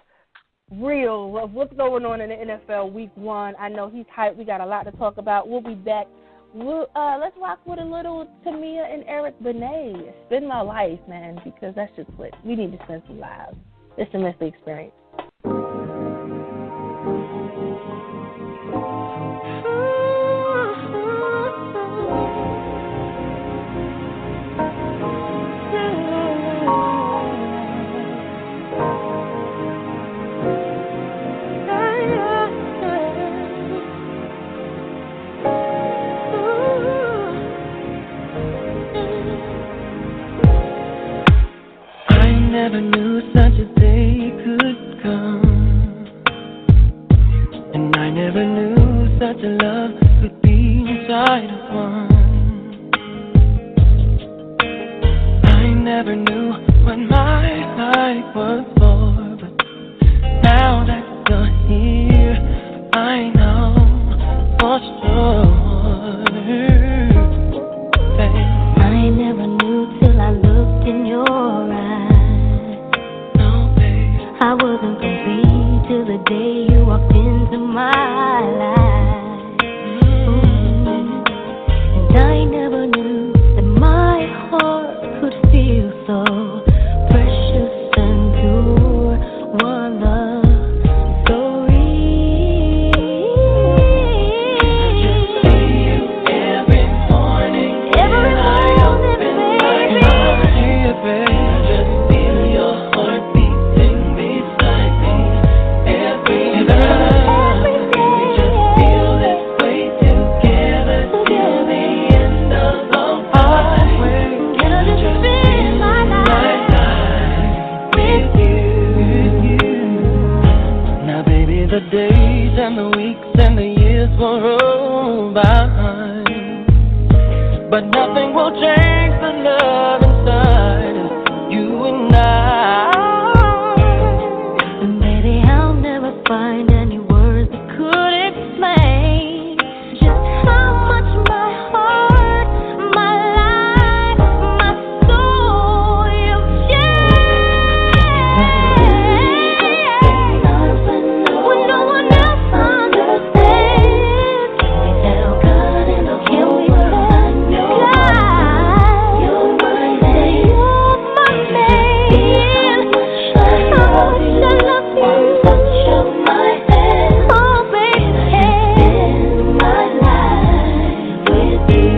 reel of what's going on in the NFL Week 1. I know he's hyped. We got a lot to talk about. We'll be back. Let's rock with a little Tamia and Eric Benet. Spend my life, man, because that's just what we need to spend some lives. It's the Ministry Experience. never knew such a day could come, and I never knew such a love could be inside of one. I never knew what my life was for, but now that you're here, I know for sure. I never knew till I looked in your eyes. No, babe. I wasn't complete till the day you walked into my life. And I never knew that my heart could feel so precious and pure. One love so real. Every morning, Every morning, baby. I just feel your heart beating beside me. Every night, we just feel this way together till the end of our highway. Can I just spend my life with you? Now, baby, the days and the weeks and the years will roll by, but nothing will change the love inside of you and I. And baby, I'll never find any words that could explain just how much my heart, my life, my soul you've changed. When no one else understands, tell God and the whole world you're my man. How much I love you. Touch of my hand. Oh, baby, spend my life with you.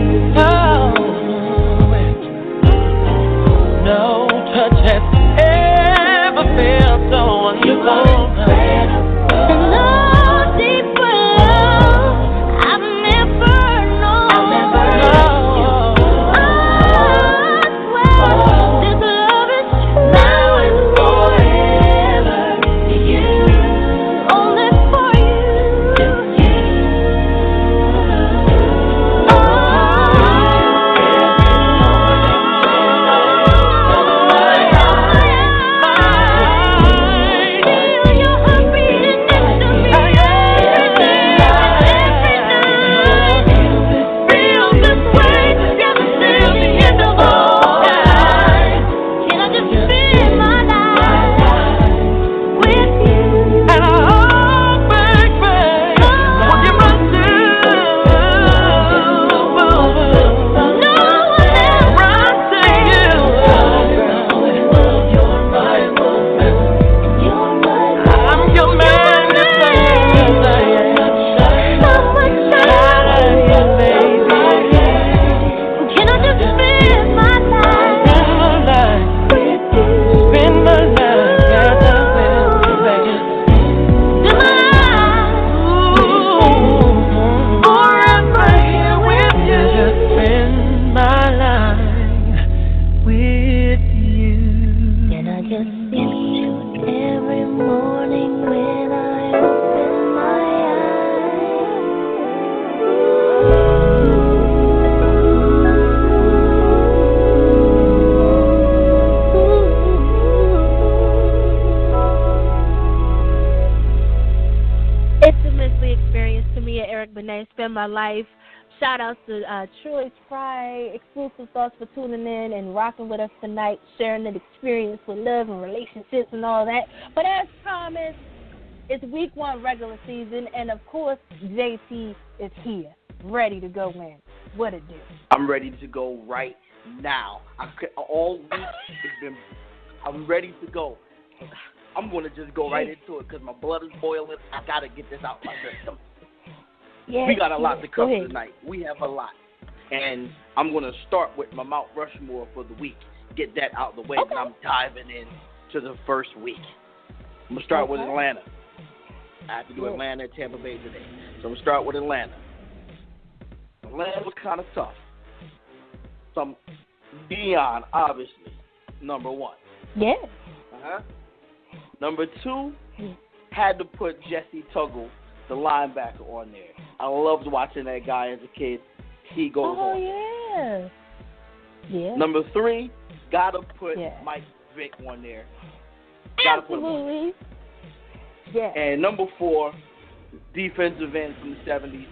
No touch has ever felt so wonderful. No deeper love I've never known. I swear this love is true. Now and forever to you. Only for you. Spend My Life. Shout out to Spry, XKlusive Thoughts for tuning in and rocking with us tonight, sharing the experience with love and relationships and all that. But as promised, it's week 1 regular season, and of course, JT is here, ready to go in. What it do? I'm ready to go right now. All week I'm ready to go. I'm going to just go right into it because my blood is boiling. I got to get this out my system. Yes, we got a lot to cover ahead. tonight. We have a lot. And I'm going to start with my Mt Rushmore for the week. Get that out of the way. Okay. And I'm diving into the first week. I'm going to start with Atlanta. I have to do Atlanta and Tampa Bay today. So I'm going to start with Atlanta. Atlanta was kind of tough. Deion, obviously, number one. Yeah. Number 2, had to put Jesse Tuggle, the linebacker, on there. I loved watching that guy as a kid. He goes on. Oh, yeah. Yeah. Number 3, gotta put Mike Vick on there. Gotta put him on there. Yeah. And number 4, defensive end from the 70s,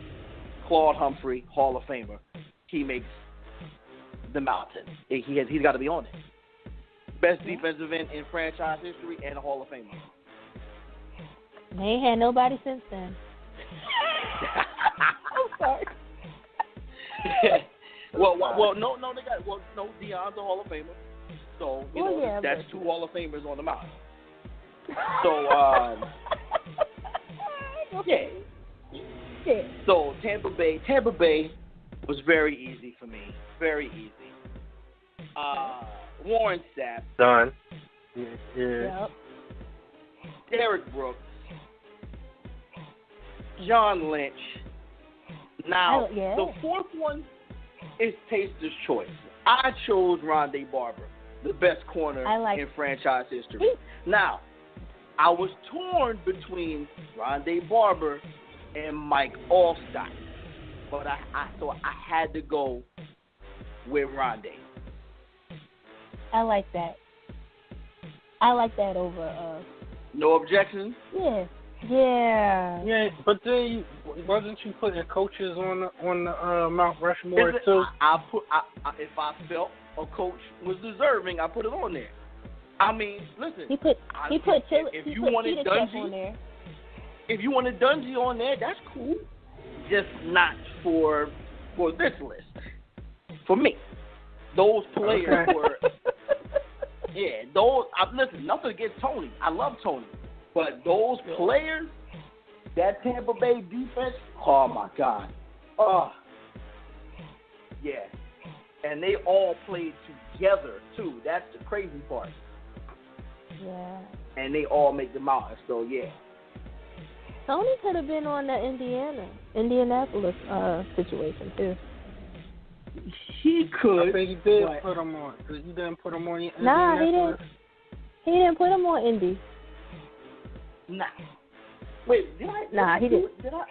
Claude Humphrey, Hall of Famer. He makes the mountain. He's got to be on it. Best defensive end in franchise history and a Hall of Famer. They ain't had nobody since then. I'm sorry. No, they got Deion's a Hall of Famer. So that's 2 Hall of Famers on the mountain. So yeah. So Tampa Bay was very easy for me. Very easy. Warren Sapp. Done. Yeah. Yep. Derek Brooks. John Lynch. Now, the 4th one is Taster's choice. I chose Rondé Barber, the best corner in franchise history. Now, I was torn between Rondé Barber and Mike Allstott, but I had to go with Rondé. I like that. I like that over. No objections? Yeah. Yeah, but then wasn't you putting coaches on the Mt Rushmore too? If I felt a coach was deserving, I put it on there. I mean, listen. He put if you wanted Dungy on there. If you wanted Dungy on there, that's cool. Just not for this list. For me, those players were. Yeah, listen, nothing against Tony. I love Tony. But those players, that Tampa Bay defense, oh, my God. Oh, yeah. And they all played together, too. That's the crazy part. Yeah. And they all make the mountain, so, yeah. Tony could have been on the Indianapolis situation, too. He could. I think he did put him on. You didn't put him on Indianapolis? Nah, he didn't. He didn't put him on Indy. Nah. Wait, did I? Nah, he didn't. Did I?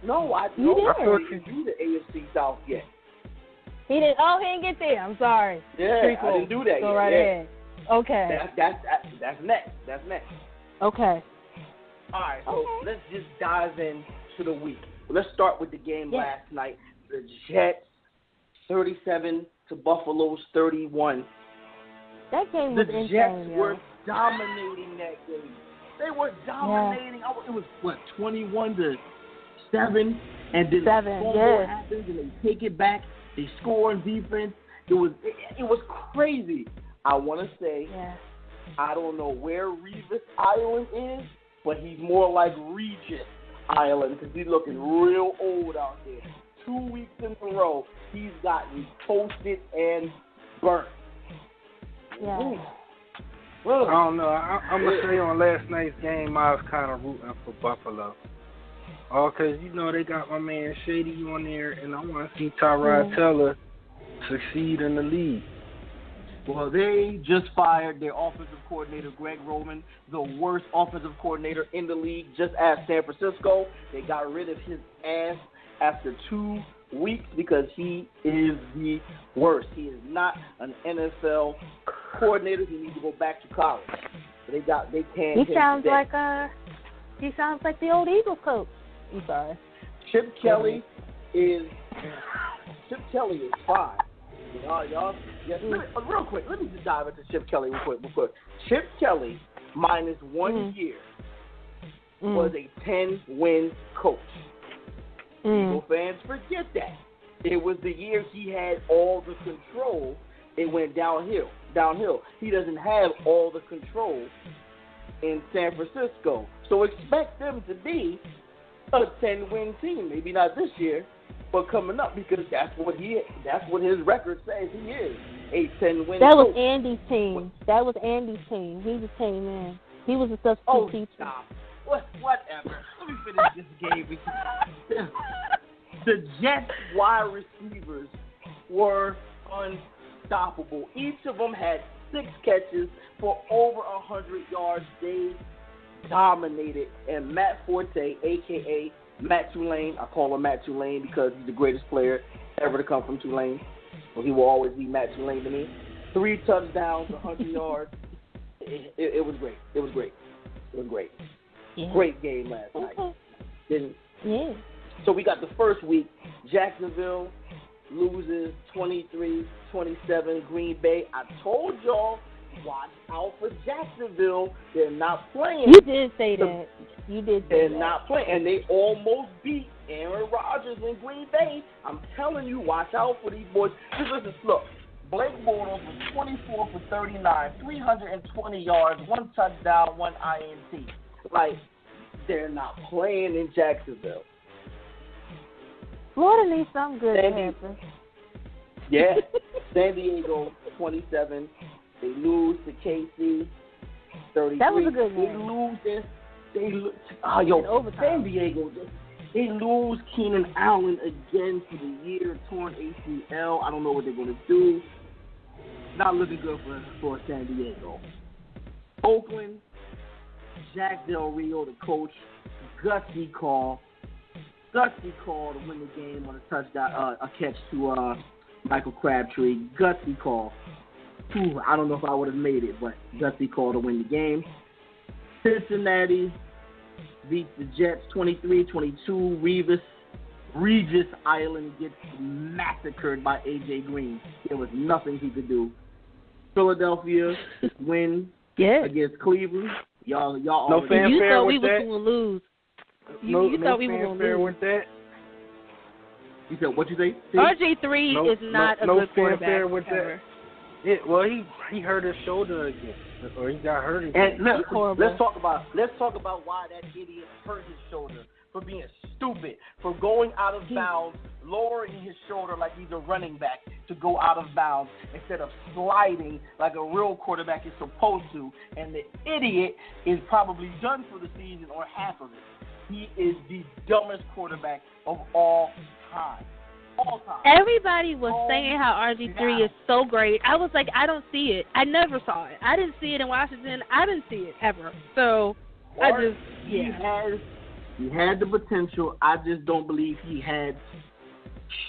No, I didn't. I thought you do the AFC South yet. He didn't. Oh, he didn't get there. I'm sorry. Yeah, I didn't do that Go yet. right ahead. Okay. That's next. That's next. Okay. All right, so let's just dive in to the week. Let's start with the game last night. The Jets 37 to Buffalo's 31. That game was insane. The Jets were dominating that game. They were dominating. Yeah. It was 21-7, and then fumble happens, and they take it back. They score on defense. It was crazy. I want to say, I don't know where Revis Island is, but he's more like Regis Island because he's looking real old out there. 2 weeks in a row, he's gotten toasted and burnt. Yeah. Ooh. I don't know. I'm going to say on last night's game, I was kind of rooting for Buffalo. Because, they got my man Shady on there, and I want to see Tyrod Taylor succeed in the league. Well, they just fired their offensive coordinator, Greg Roman, the worst offensive coordinator in the league, just as San Francisco. They got rid of his ass after 2 weeks because he is the worst. He is not an NFL coordinator. He needs to go back to college. They can't. He sounds like the old Eagles coach. I'm sorry. Chip Kelly is fine. Y'all. Real quick, let me just dive into Chip Kelly real quick. Chip Kelly minus 1 year was a 10-win coach. Eagle fans forget that. It was the year he had all the control. It went downhill. He doesn't have all the control in San Francisco. So expect them to be a 10-win team. Maybe not this year, but coming up, because that's what his record says he is, a 10-win That was coach. Andy's team. That was Andy's team. He just came in. He was a substitute teacher. Stop. Whatever. Let me finish this game with you. The Jets wide receivers were unstoppable. Each of them had 6 catches for over 100 yards. They dominated. And Matt Forte, a.k.a. Matt Tulane, I call him Matt Tulane because he's the greatest player ever to come from Tulane. Well, he will always be Matt Tulane to me. 3 touchdowns, 100 yards. It was great. It was great. It was great. Yeah. Great game last night. Yeah. So we got the first week. Jacksonville loses 23-27. Green Bay. I told y'all, watch out for Jacksonville. They're not playing. You did say that. You did say They're that. not playing. And they almost beat Aaron Rodgers in Green Bay. I'm telling you, watch out for these boys. Just listen, look. Blake Bortles was 24 for 39, 320 yards, 1 touchdown, 1 INT. Like, they're not playing in Jacksonville. Florida needs something good to happen. Yeah. San Diego, 27. They lose to KC, 33. That was a good game. San Diego, they lose Keenan Allen again for the year, torn ACL. I don't know what they're going to do. Not looking good for San Diego. Oakland, Jack Del Rio, the coach, gutsy call to win the game on a touchdown, a catch to Michael Crabtree. Gutsy call. I don't know if I would have made it, but gutsy call to win the game. Cincinnati beats the Jets 23-22. Regis Island gets massacred by A.J. Green. There was nothing he could do. Philadelphia win against Cleveland. Y'all. No fanfare you thought with we that. was going to lose. You thought we were going to lose. With that. You said what you say? RG3 is not a good quarterback. With that. Yeah, well, he hurt his shoulder again, or he got hurt again. And let's talk about why that idiot hurt his shoulder. For being stupid, for going out of bounds, lowering his shoulder like he's a running back to go out of bounds instead of sliding like a real quarterback is supposed to. And the idiot is probably done for the season or half of it. He is the dumbest quarterback of all time. All time. Everybody was saying how RG3 is so great. I was like, I don't see it. I never saw it. I didn't see it in Washington. I didn't see it ever. So He had the potential. I just don't believe he had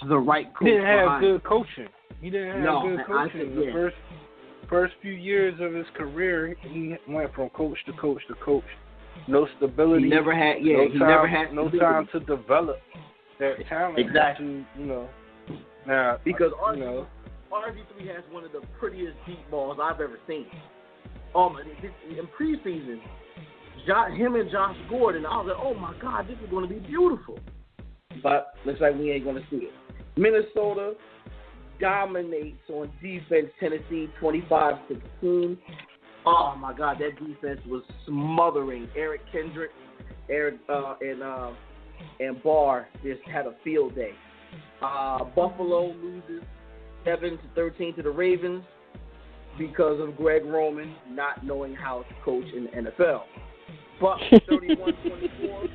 the right coach. He didn't have good coaching. He didn't have good coaching. The first few years of his career, he went from coach to coach to coach. No stability. He never had. No time to develop that talent. Exactly. Now because RG3 has one of the prettiest deep balls I've ever seen. In preseason. Him and Josh Gordon, I was like, oh my God, this is going to be beautiful. But looks like we ain't going to see it. Minnesota dominates on defense, Tennessee 25-16. Oh my God, that defense was smothering. Eric Kendrick, and Barr just had a field day. Buffalo loses 7-13 to the Ravens because of Greg Roman not knowing how to coach in the NFL. Bucks 31-24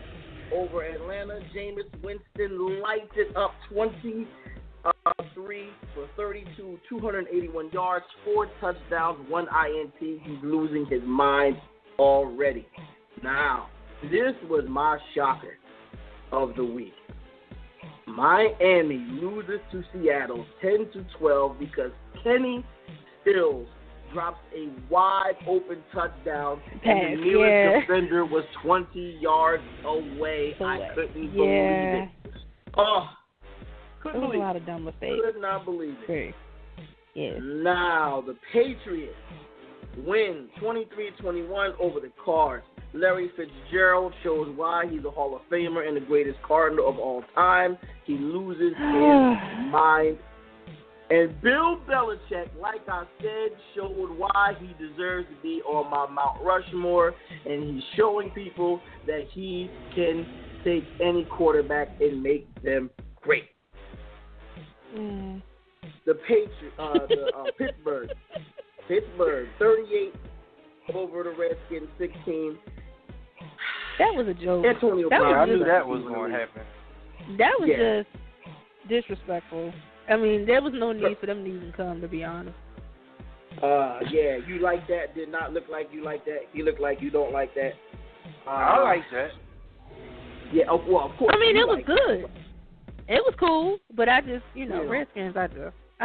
over Atlanta. Jameis Winston lights it up 23 for 32, 281 yards, 4 touchdowns, 1 INT. He's losing his mind already. Now, this was my shocker of the week. Miami loses to Seattle 10-12 because Kenny Stills drops a wide-open touchdown, and the nearest defender was 20 yards away. I couldn't believe it. Couldn't believe it. A lot of dumb mistakes. Could not believe it. Yeah. Now, the Patriots win 23-21 over the Cards. Larry Fitzgerald shows why he's a Hall of Famer and the greatest Cardinal of all time. He loses his mind. And Bill Belichick, like I said, showed why he deserves to be on my Mt Rushmore, and he's showing people that he can take any quarterback and make them great. The Pittsburgh, 38 over the Redskins, 16. That was a joke. Antonio Brown. I knew that was going to happen. That was just disrespectful. I mean, there was no need for them to even come, to be honest. Yeah, you like that. Did not look like you like that. He looked like you don't like that. I like that. Yeah, well, of course. I mean, it was like good. That. It was cool, but I just, Redskins, I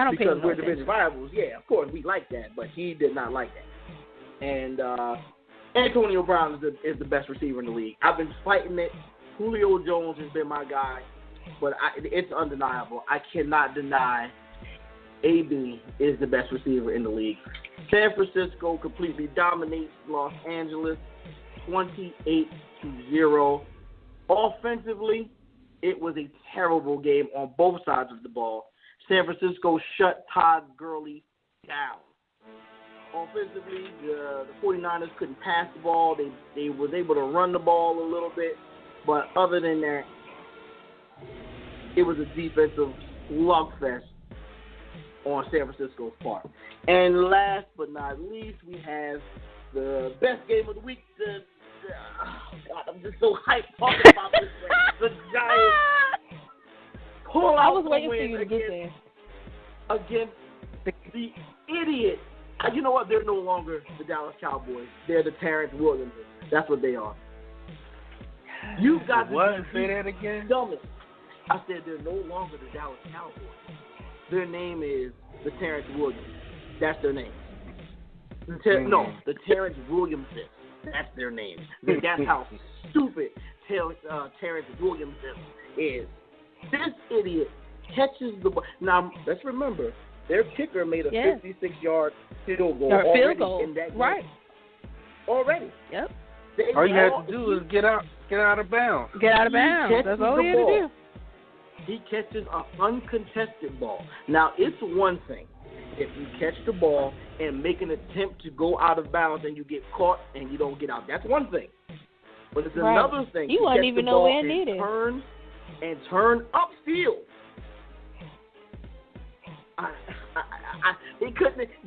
don't pay because no we're attention. division rivals. Yeah, of course we like that, but he did not like that. And Antonio Brown is the best receiver in the league. I've been fighting it. Julio Jones has been my guy, but it's undeniable. I cannot deny AB is the best receiver in the league. San Francisco completely dominates Los Angeles 28-0. Offensively, it was a terrible game on both sides of the ball. San Francisco shut Todd Gurley down. Offensively, the 49ers couldn't pass the ball. They was able to run the ball a little bit. But other than that, it was a defensive slugfest on San Francisco's part. And last but not least, we have the best game of the week. God, I'm just so hyped talking about this thing. The Giants pull out I was waiting for you to get there. Against the idiot. You know what? They're no longer the Dallas Cowboys. They're the Terrence Williams. That's what they are. You've got to say that again? Dumb it. I said they're no longer the Dallas Cowboys. Their name is the Terrence Williams. That's their name. The Terrence Williams. That's their name. That's how stupid Terrence Williams is. This idiot catches the ball. Now, let's remember, their kicker made a 56-yard field goal already in that game. Right. Already. Yep. All you have to do is get out of bounds. Get out of bounds. That's all he had to do. He catches an uncontested ball. Now, it's one thing if you catch the ball and make an attempt to go out of bounds and you get caught and you don't get out. That's one thing. But it's another thing. He wasn't even nowhere near it. Turn upfield.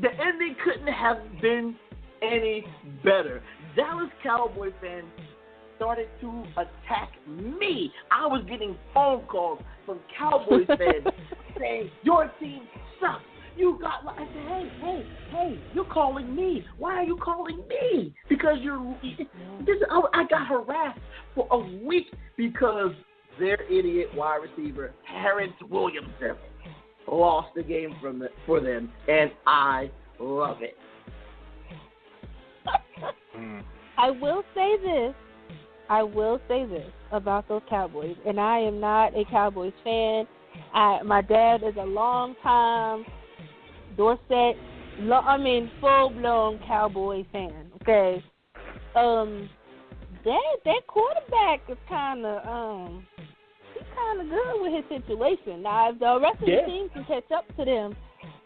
The ending couldn't have been any better. Dallas Cowboy fans started to attack me. I was getting phone calls from Cowboys fans saying, your team sucks. You got, I said, hey, you're calling me. Why are you calling me? Because I got harassed for a week because their idiot wide receiver, Terrence Williamson, lost the game for them, and I love it. I will say this about those Cowboys, and I am not a Cowboys fan. My dad is a long-time Dorset, full-blown Cowboy fan, okay? That quarterback is kind of good with his situation. Now, if the rest of the team can catch up to him,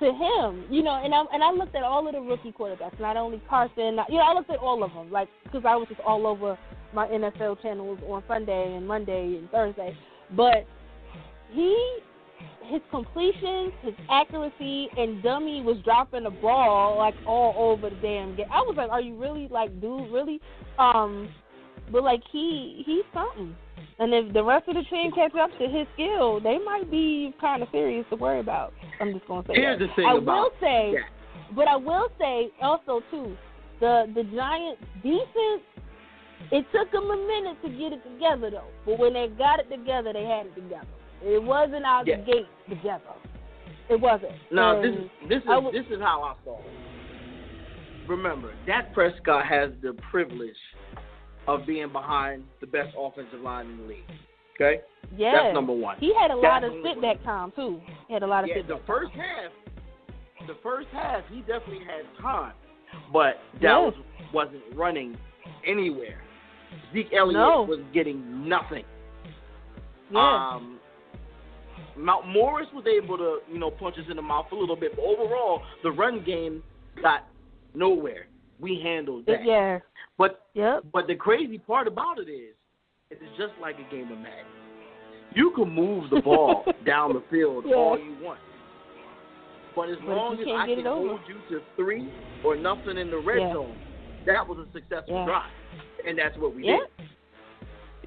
and I looked at all of the rookie quarterbacks, not only Carson. I looked at all of them, because I was just all over my NFL channels on Sunday and Monday and Thursday. But his completions, his accuracy, and dummy was dropping the ball all over the damn game. I was like, are you really dude, really? But he's something. And if the rest of the team catch up to his skill, they might be kind of serious to worry about. I'm just going to say Here's that. The thing I will say also, too, the Giants' defense, it took them a minute to get it together, though. But when they got it together, they had it together. It wasn't out the gate together. It wasn't. No, this is how I saw it. Remember, Dak Prescott has the privilege of being behind the best offensive line in the league. Okay? Yeah. That's number one. He had a lot of sit-back time, too. He had a lot of sit-back time. The first half, he definitely had time. But Dallas wasn't running anywhere. Zeke Elliott was getting nothing. Yeah. Mount Morris was able to, punch us in the mouth a little bit. But overall, the run game got nowhere. We handled that. Yeah. But the crazy part about it is, it's just like a game of Madden. You can move the ball down the field all you want. But as long as I can hold you to 3 or nothing in the red zone, that was a successful drive. And that's what we did.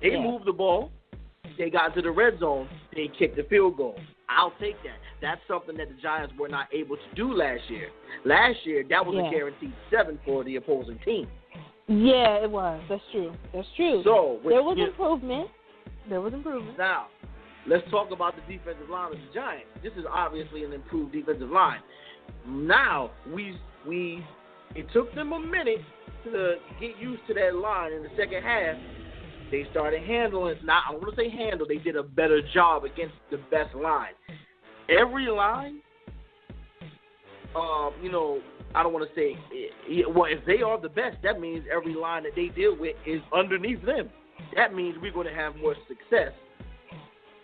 They moved the ball. They got to the red zone. They kicked the field goal. I'll take that. That's something that the Giants were not able to do last year. Last year, that was a guaranteed 7 for the opposing team. Yeah, it was. That's true. So there was improvement. Now, let's talk about the defensive line of the Giants. This is obviously an improved defensive line. Now, it took them a minute to get used to that line in the second half. They started handling, I don't want to say handle, they did a better job against the best line. Every line, I don't want to say, if they are the best, that means every line that they deal with is underneath them. That means we're going to have more success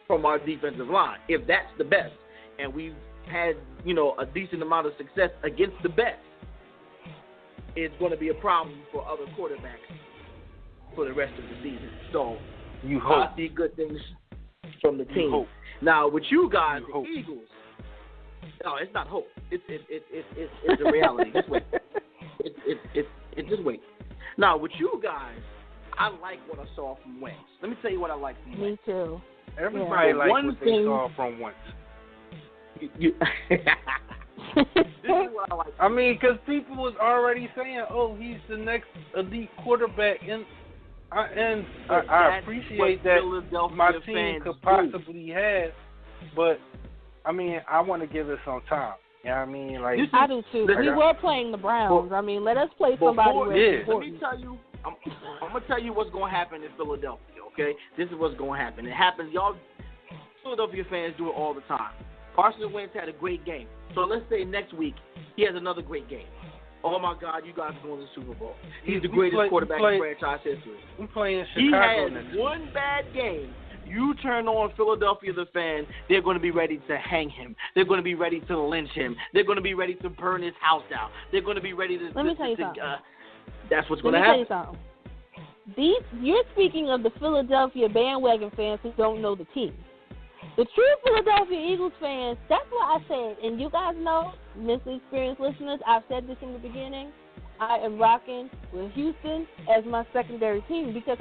from our defensive line, if that's the best. And we've had, a decent amount of success against the best. It's going to be a problem for other quarterbacks for the rest of the season. So I see good things from the team. Now, with you guys, the Eagles, no, it's not hope. It's a reality. Just wait. Just wait. Now, with you guys, I like what I saw from Wentz. Let me tell you what I like from Wentz. Me too. Everybody likes what they saw from Wentz. This is what I like. I mean, because people was already saying, "Oh, he's the next elite quarterback," and I appreciate that my team could possibly have, but I mean, I want to give it some time. You know what I mean? Like I do too. We were playing the Browns. I mean, let us play somebody. Let me tell you, I'm gonna tell you what's gonna happen in Philadelphia. Okay, this is what's gonna happen. It happens, y'all. Philadelphia fans do it all the time. Carson Wentz had a great game. So let's say next week he has another great game. Oh, my God, you guys are going to the Super Bowl. He's the greatest quarterback in franchise history. We're playing Chicago. He has one bad game. You turn on Philadelphia, the fan, they're going to be ready to hang him. They're going to be ready to lynch him. They're going to be ready to burn his house down. They're going to be ready to... Let me tell you something. That's what's going to happen. Let me tell you something. You're speaking of the Philadelphia bandwagon fans who don't know the team. The true Philadelphia Eagles fans, that's what I said. And you guys know, Mr. Experienced listeners, I've said this in the beginning. I am rocking with Houston as my secondary team because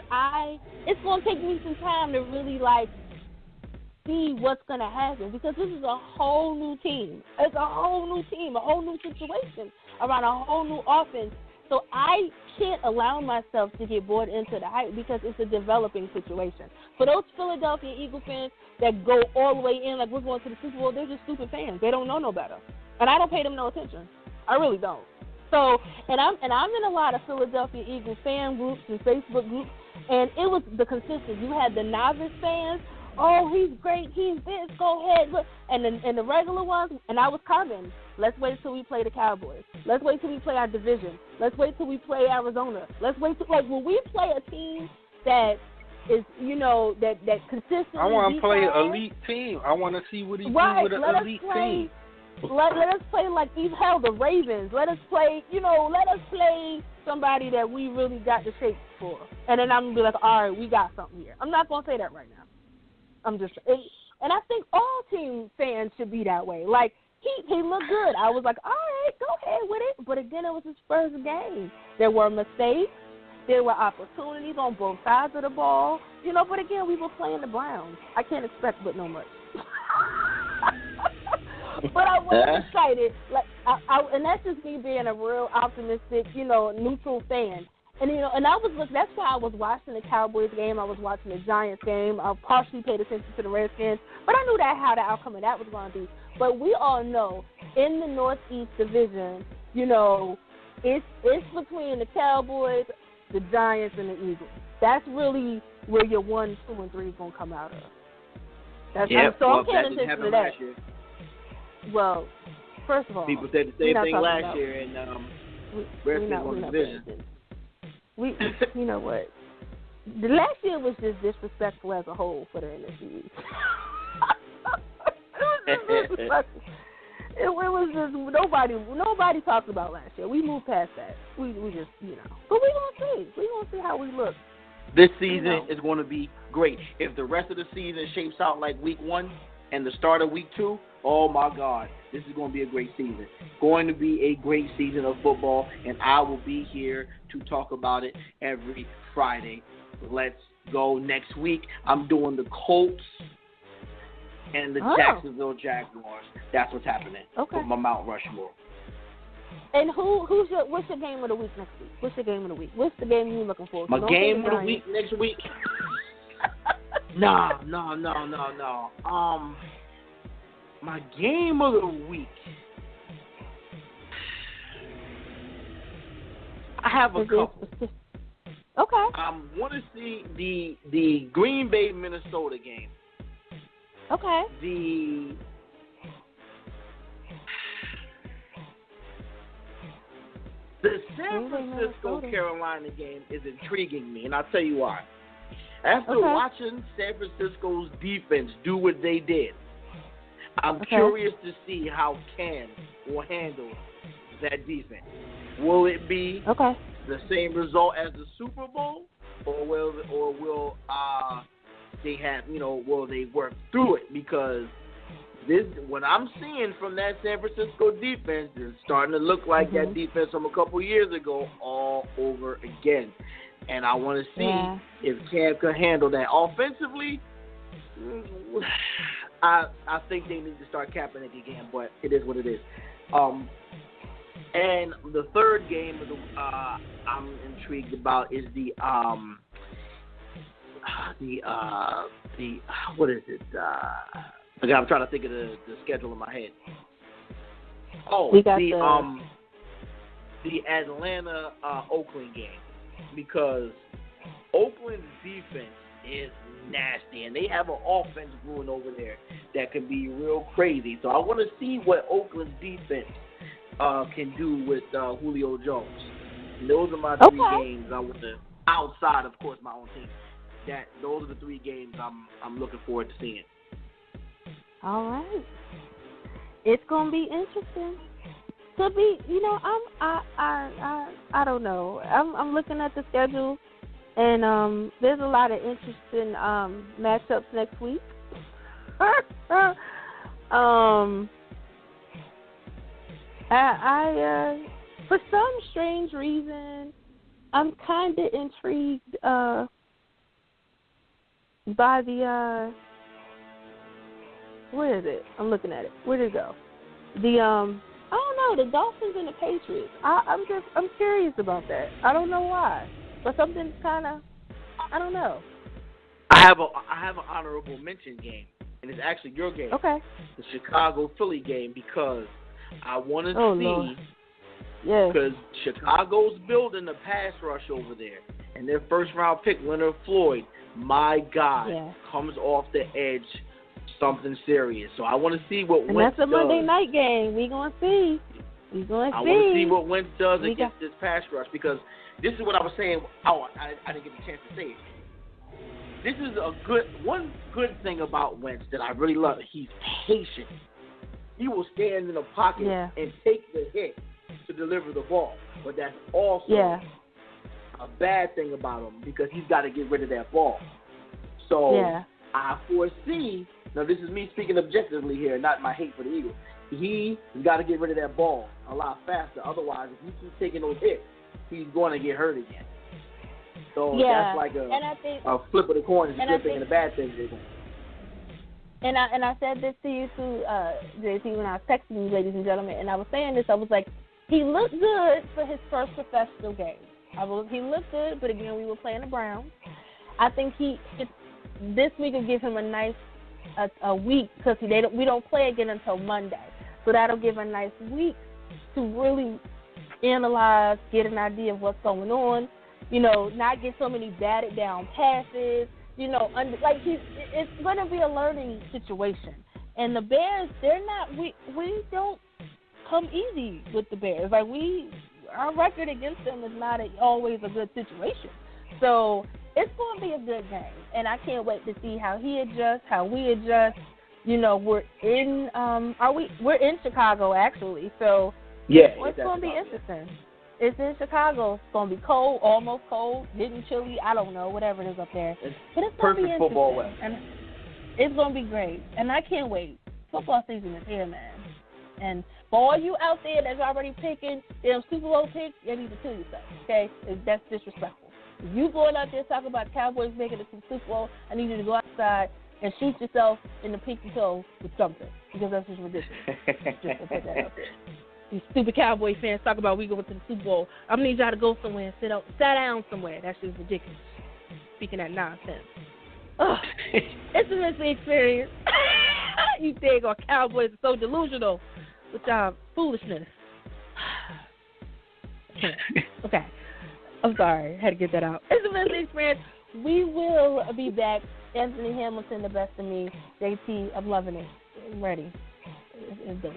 it's going to take me some time to really, see what's going to happen because this is a whole new team. It's a whole new team, a whole new situation around a whole new offense. So I can't allow myself to get bored into the hype because it's a developing situation. For those Philadelphia Eagle fans that go all the way in like we're going to the Super Bowl, they're just stupid fans. They don't know no better. And I don't pay them no attention. I really don't. So, and I'm in a lot of Philadelphia Eagles fan groups and Facebook groups, and it was the consistency. You had the novice fans. Oh, he's great. He's this. Go ahead. Look. And the regular ones, and I was commenting. Let's wait till we play the Cowboys. Let's wait till we play our division. Let's wait till we play Arizona. Let's wait till when we play a team that is that consistently. I want to play an elite team. I want to see what he do with an elite team. Let us play like the Ravens. Let us play. Let us play somebody that we really got the shape for. And then I'm gonna be like, all right, we got something here. I'm not gonna say that right now. I'm just, and I think all team fans should be that way. Like he looked good. I was like, all right, go ahead with it. But again, it was his first game. There were mistakes. There were opportunities on both sides of the ball. But again, we were playing the Browns. I can't expect but no much. But I was excited. And that's just me being a real optimistic, neutral fan. And and that's why I was watching the Cowboys game. I was watching the Giants game. I partially paid attention to the Redskins, but I knew how the outcome of that was going to be. But we all know in the Northeast Division, it's between the Cowboys, the Giants, and the Eagles. That's really where your 1, 2, and 3 is going to come out of. I'm paying attention to that. Well, first of all, people said the same thing last year, and Redskins won the division. You know what? The last year was just disrespectful as a whole for the NFC. It was just nobody talked about last year. We moved past that. We just but we gonna see how we look. This season is going to be great. If the rest of the season shapes out like week 1 and the start of week 2, oh my God, this is going to be a great season. Going to be a great season of football, and I will be here to talk about it every Friday. Let's go next week. I'm doing the Colts and the Jacksonville Jaguars. That's what's happening for my Mount Rushmore. And what's your game of the week next week? What's your game of the week? What's the game you're looking for? My game of the week next week? No. My game of the week. I have a couple. Okay. I want to see the Green Bay Minnesota game. Okay. The San Francisco Carolina game is intriguing me, and I'll tell you why. After watching San Francisco's defense do what they did, I'm curious to see how Cam will handle that defense. Will it be the same result as the Super Bowl, or will they have, will they work through it? Because what I'm seeing from that San Francisco defense is starting to look like that defense from a couple years ago all over again. And I want to see if Cam can handle that. Offensively, I think they need to start capping it again, but it is what it is. And the third game of I'm intrigued about is the what is it? I'm trying to think of the schedule in my head. The Atlanta Oakland game, because Oakland's defense is nasty, and they have an offense brewing over there that can be real crazy. So I want to see what Oakland's defense can do with Julio Jones. And those are my three games I want to, outside of course my own team. Those are the three games I'm looking forward to seeing. All right, it's gonna be interesting. To be, I don't know. I'm looking at the schedule, and there's a lot of interesting matchups next week. I for some strange reason, I'm kind of intrigued by the where is it? I'm looking at it. Where did it go? I don't know, the Dolphins and the Patriots. I'm curious about that. I don't know why, but something's kind of, I don't know. I have an honorable mention game, and it's actually your game. Okay. The Chicago-Philly game, because I want to see. Lord. Yes. Because Chicago's building a pass rush over there, and their first-round pick, Leonard Floyd, my God, comes off the edge. Something serious. So I want to see what Wentz does. And that's a Monday night game. We're going to see. I want to see what Wentz does against this pass rush, because this is what I was saying. I didn't get a chance to say it. This is one good thing about Wentz that I really love. He's patient. He will stand in the pocket and take the hit to deliver the ball. But that's also a bad thing about him, because he's got to get rid of that ball. So I foresee. Now, this is me speaking objectively here, not my hate for the Eagles. He's got to get rid of that ball a lot faster. Otherwise, if he keeps taking those hits, he's going to get hurt again. So that's like a flip of the coin. It's a good thing and a bad thing. And I said this to you too, JT, when I was texting you, ladies and gentlemen, and I was saying this. I was like, he looked good for his first professional game. He looked good, but again, we were playing the Browns. I think this week will give him a nice a week, because we don't play again until Monday. So that'll give a nice week to really analyze, get an idea of what's going on, not get so many batted down passes, it's going to be a learning situation. And the Bears, we don't come easy with the Bears. Our record against them is not always a good situation. So it's going to be a good game, and I can't wait to see how he adjusts, how we adjust. We're in Chicago actually, so it's going to be interesting. It's in Chicago. It's going to be cold, almost cold, hitting chilly. I don't know, whatever it is up there. But it's going to be interesting. Football weather. And it's going to be great, and I can't wait. Football season is here, man. And for all you out there that's already picking them Super Bowl picks, you need to kill yourself. Okay, that's disrespectful. If you going out there talking about Cowboys making it to the Super Bowl, I need you to go outside and shoot yourself in the pinky toe with something, because that's just ridiculous. Just to put that out there. These stupid Cowboy fans talk about we going to the Super Bowl. I'm going to need y'all to go somewhere and sit down somewhere. That's just ridiculous. Speaking that nonsense. Ugh. It's a missing experience. You think our Cowboys are so delusional with y'all foolishness. Okay. I'm sorry. I had to get that out. It's a missing experience. We will be back. Anthony Hamilton, the best of me. JT, I'm loving it. I'm ready. It's dope.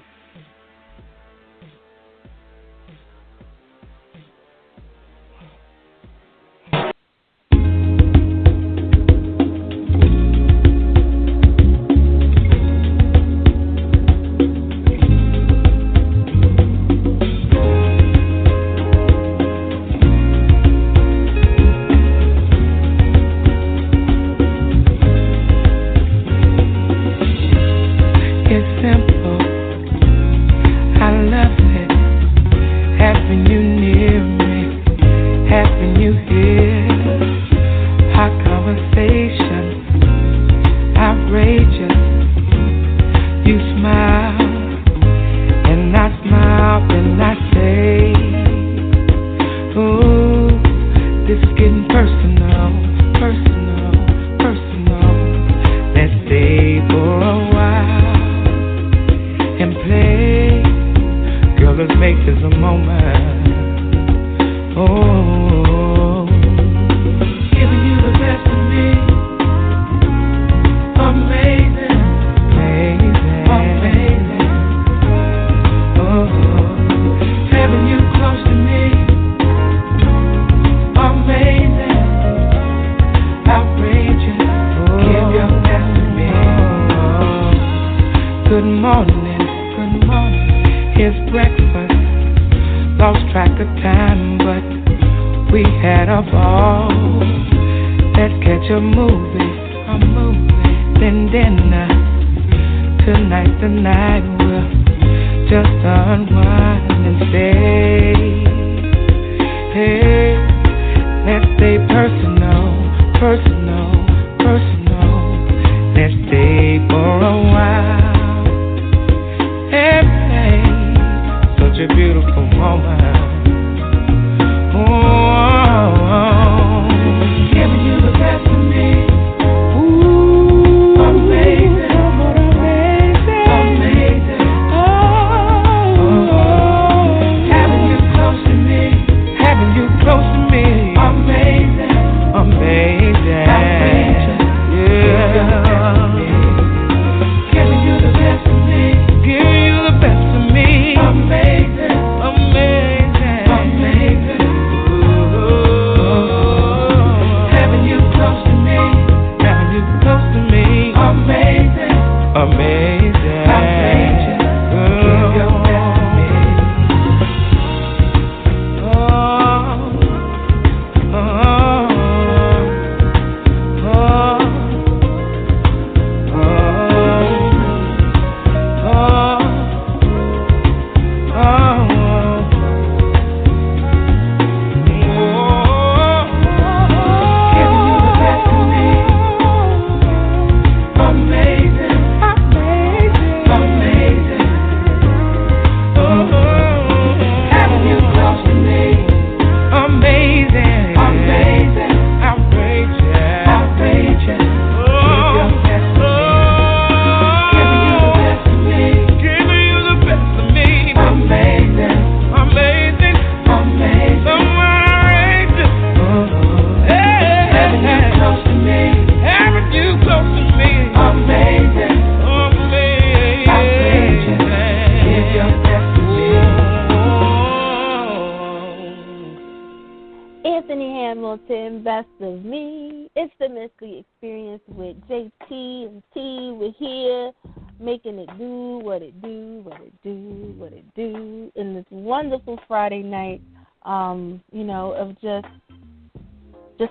Hamilton, best of me. It's the Justmisslee experience with JT and T. We're here making it do what it do, what it do, what it do. In this wonderful Friday night, of just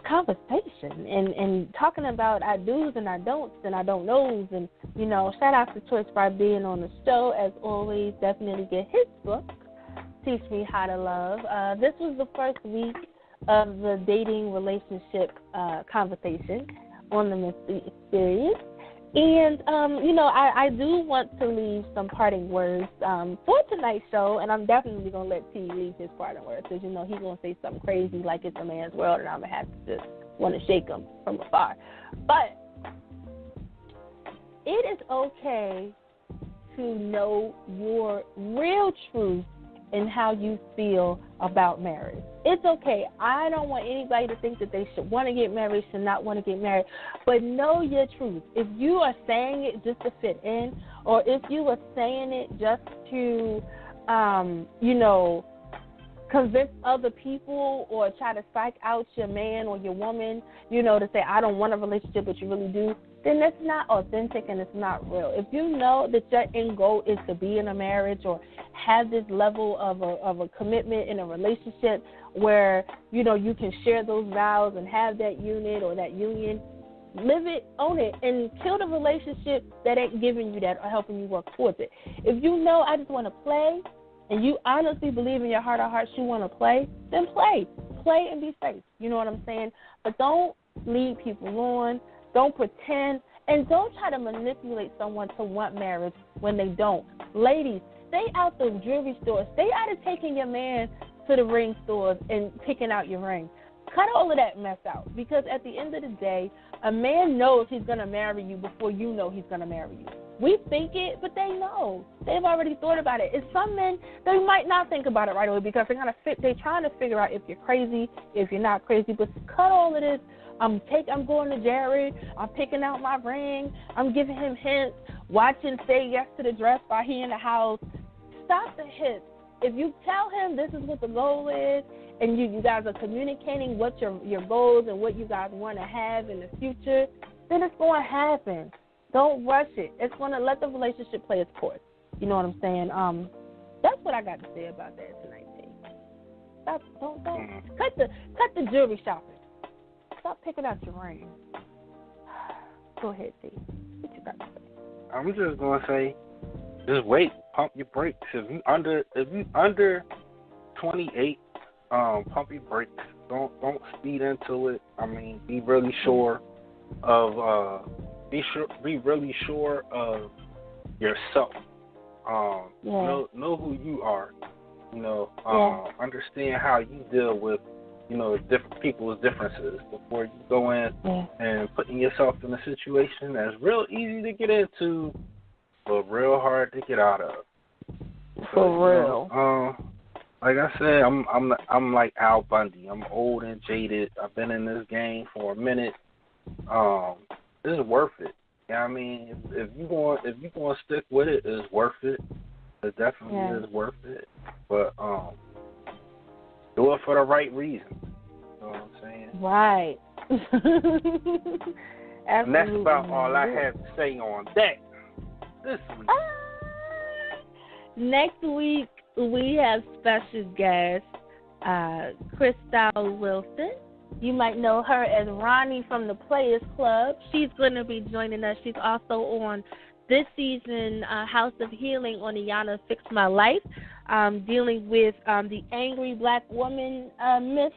conversation and talking about our do's and our don'ts and our don't knows. And, shout out to Spry being on the show. As always, definitely get his book, Teach Me How to Love. This was the first week of the dating relationship conversation on the Justmisslee experience. And, I do want to leave some parting words for tonight's show, and I'm definitely going to let T leave his parting words because, he's going to say something crazy like it's a man's world, and I'm going to have to just want to shake him from afar. But it is okay to know your real truth and how you feel about marriage. It's okay. I don't want anybody to think that they should want to get married, should not want to get married. But know your truth. If you are saying it just to fit in, or if you are saying it just to, convince other people or try to psych out your man or your woman, to say, I don't want a relationship, but you really do, then it's not authentic and it's not real. If you know that your end goal is to be in a marriage or have this level of a commitment in a relationship where, you can share those vows and have that unit or that union, live it, own it, and kill the relationship that ain't giving you that or helping you work towards it. If you know I just want to play and you honestly believe in your heart of hearts you want to play, then play. Play and be safe. You know what I'm saying? But don't lead people on. Don't pretend, and don't try to manipulate someone to want marriage when they don't. Ladies, stay out the jewelry stores. Stay out of taking your man to the ring stores and picking out your ring. Cut all of that mess out, because at the end of the day, a man knows he's going to marry you before you know he's going to marry you. We think it, but they know. They've already thought about it. And some men, they might not think about it right away because they're trying to figure out if you're crazy, if you're not crazy. But cut all of this. I'm going to Jared. I'm picking out my ring. I'm giving him hints. Watching Say Yes to the Dress while he in the house. Stop the hints. If you tell him this is what the goal is, and you guys are communicating what your goals and what you guys want to have in the future, then it's going to happen. Don't rush it. It's going to let the relationship play its course. You know what I'm saying? That's what I got to say about that tonight, T. Stop. Don't. Cut the jewelry shopping. Stop picking out your ring. Go ahead, T. What you got to say? I'm just gonna say, just wait. Pump your brakes. If you under 28, pump your brakes. Don't speed into it. I mean, be really sure of be really sure of yourself. Know who you are. Understand how you deal with different people's differences before you go in and putting yourself in a situation that's real easy to get into, but real hard to get out of. For real. Like I said, I'm like Al Bundy. I'm old and jaded. I've been in this game for a minute. This is worth it. I mean, if you going to stick with it, it's worth it. It definitely is worth it. But do it for the right reason. You know what I'm saying? Right. And that's about all I have to say on that this week. Next week, we have special guest, Crystal Wilson. You might know her as Ronnie from the Players Club. She's going to be joining us. She's also on this season House of Healing on Iyanna Fix My Life, dealing with the angry black woman myth.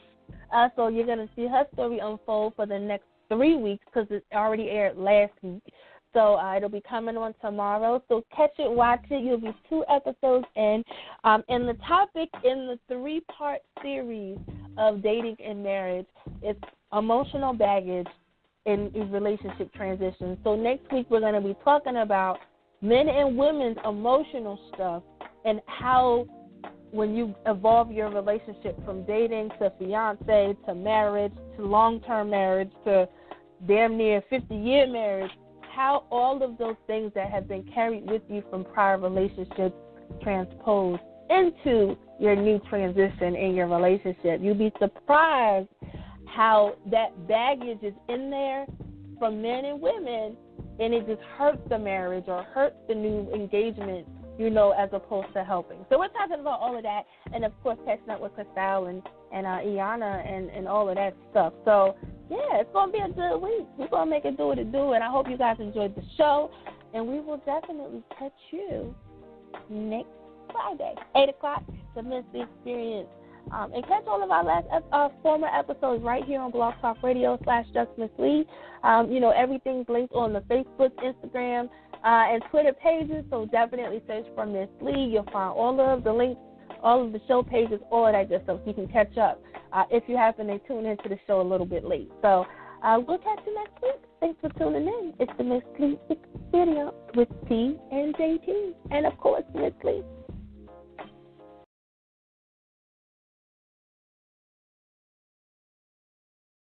So you're going to see her story unfold for the next 3 weeks because it already aired last week. So it'll be coming on tomorrow. So catch it, watch it. You'll be 2 episodes in. And the topic in the 3-part series of dating and marriage is emotional baggage in relationship transitions. So next week we're going to be talking about men and women's emotional stuff and how when you evolve your relationship from dating to fiance to marriage to long-term marriage to damn near 50-year marriage, how all of those things that have been carried with you from prior relationships transpose into your new transition in your relationship. You'll be surprised how that baggage is in there from men and women, and it just hurts the marriage or hurts the new engagement, as opposed to helping. So we're talking about all of that, and of course catching up with Crystal and Iyanna and all of that stuff. So yeah, it's going to be a good week. We're going to make it do what it do, and I hope you guys enjoyed the show, and we will definitely catch you next Friday, 8 o'clock, the Justmisslee Experience And catch all of our former episodes right here on Blog Talk Radio /Justmisslee. Everything's linked on the Facebook, Instagram, and Twitter pages, so definitely search for Miss Lee. You'll find all of the links, all of the show pages, all of that good stuff, so you can catch up if you happen to tune into the show a little bit late. So we'll catch you next week. Thanks for tuning in. It's the Miss Lee Experience with T and JT, and of course, Miss Lee.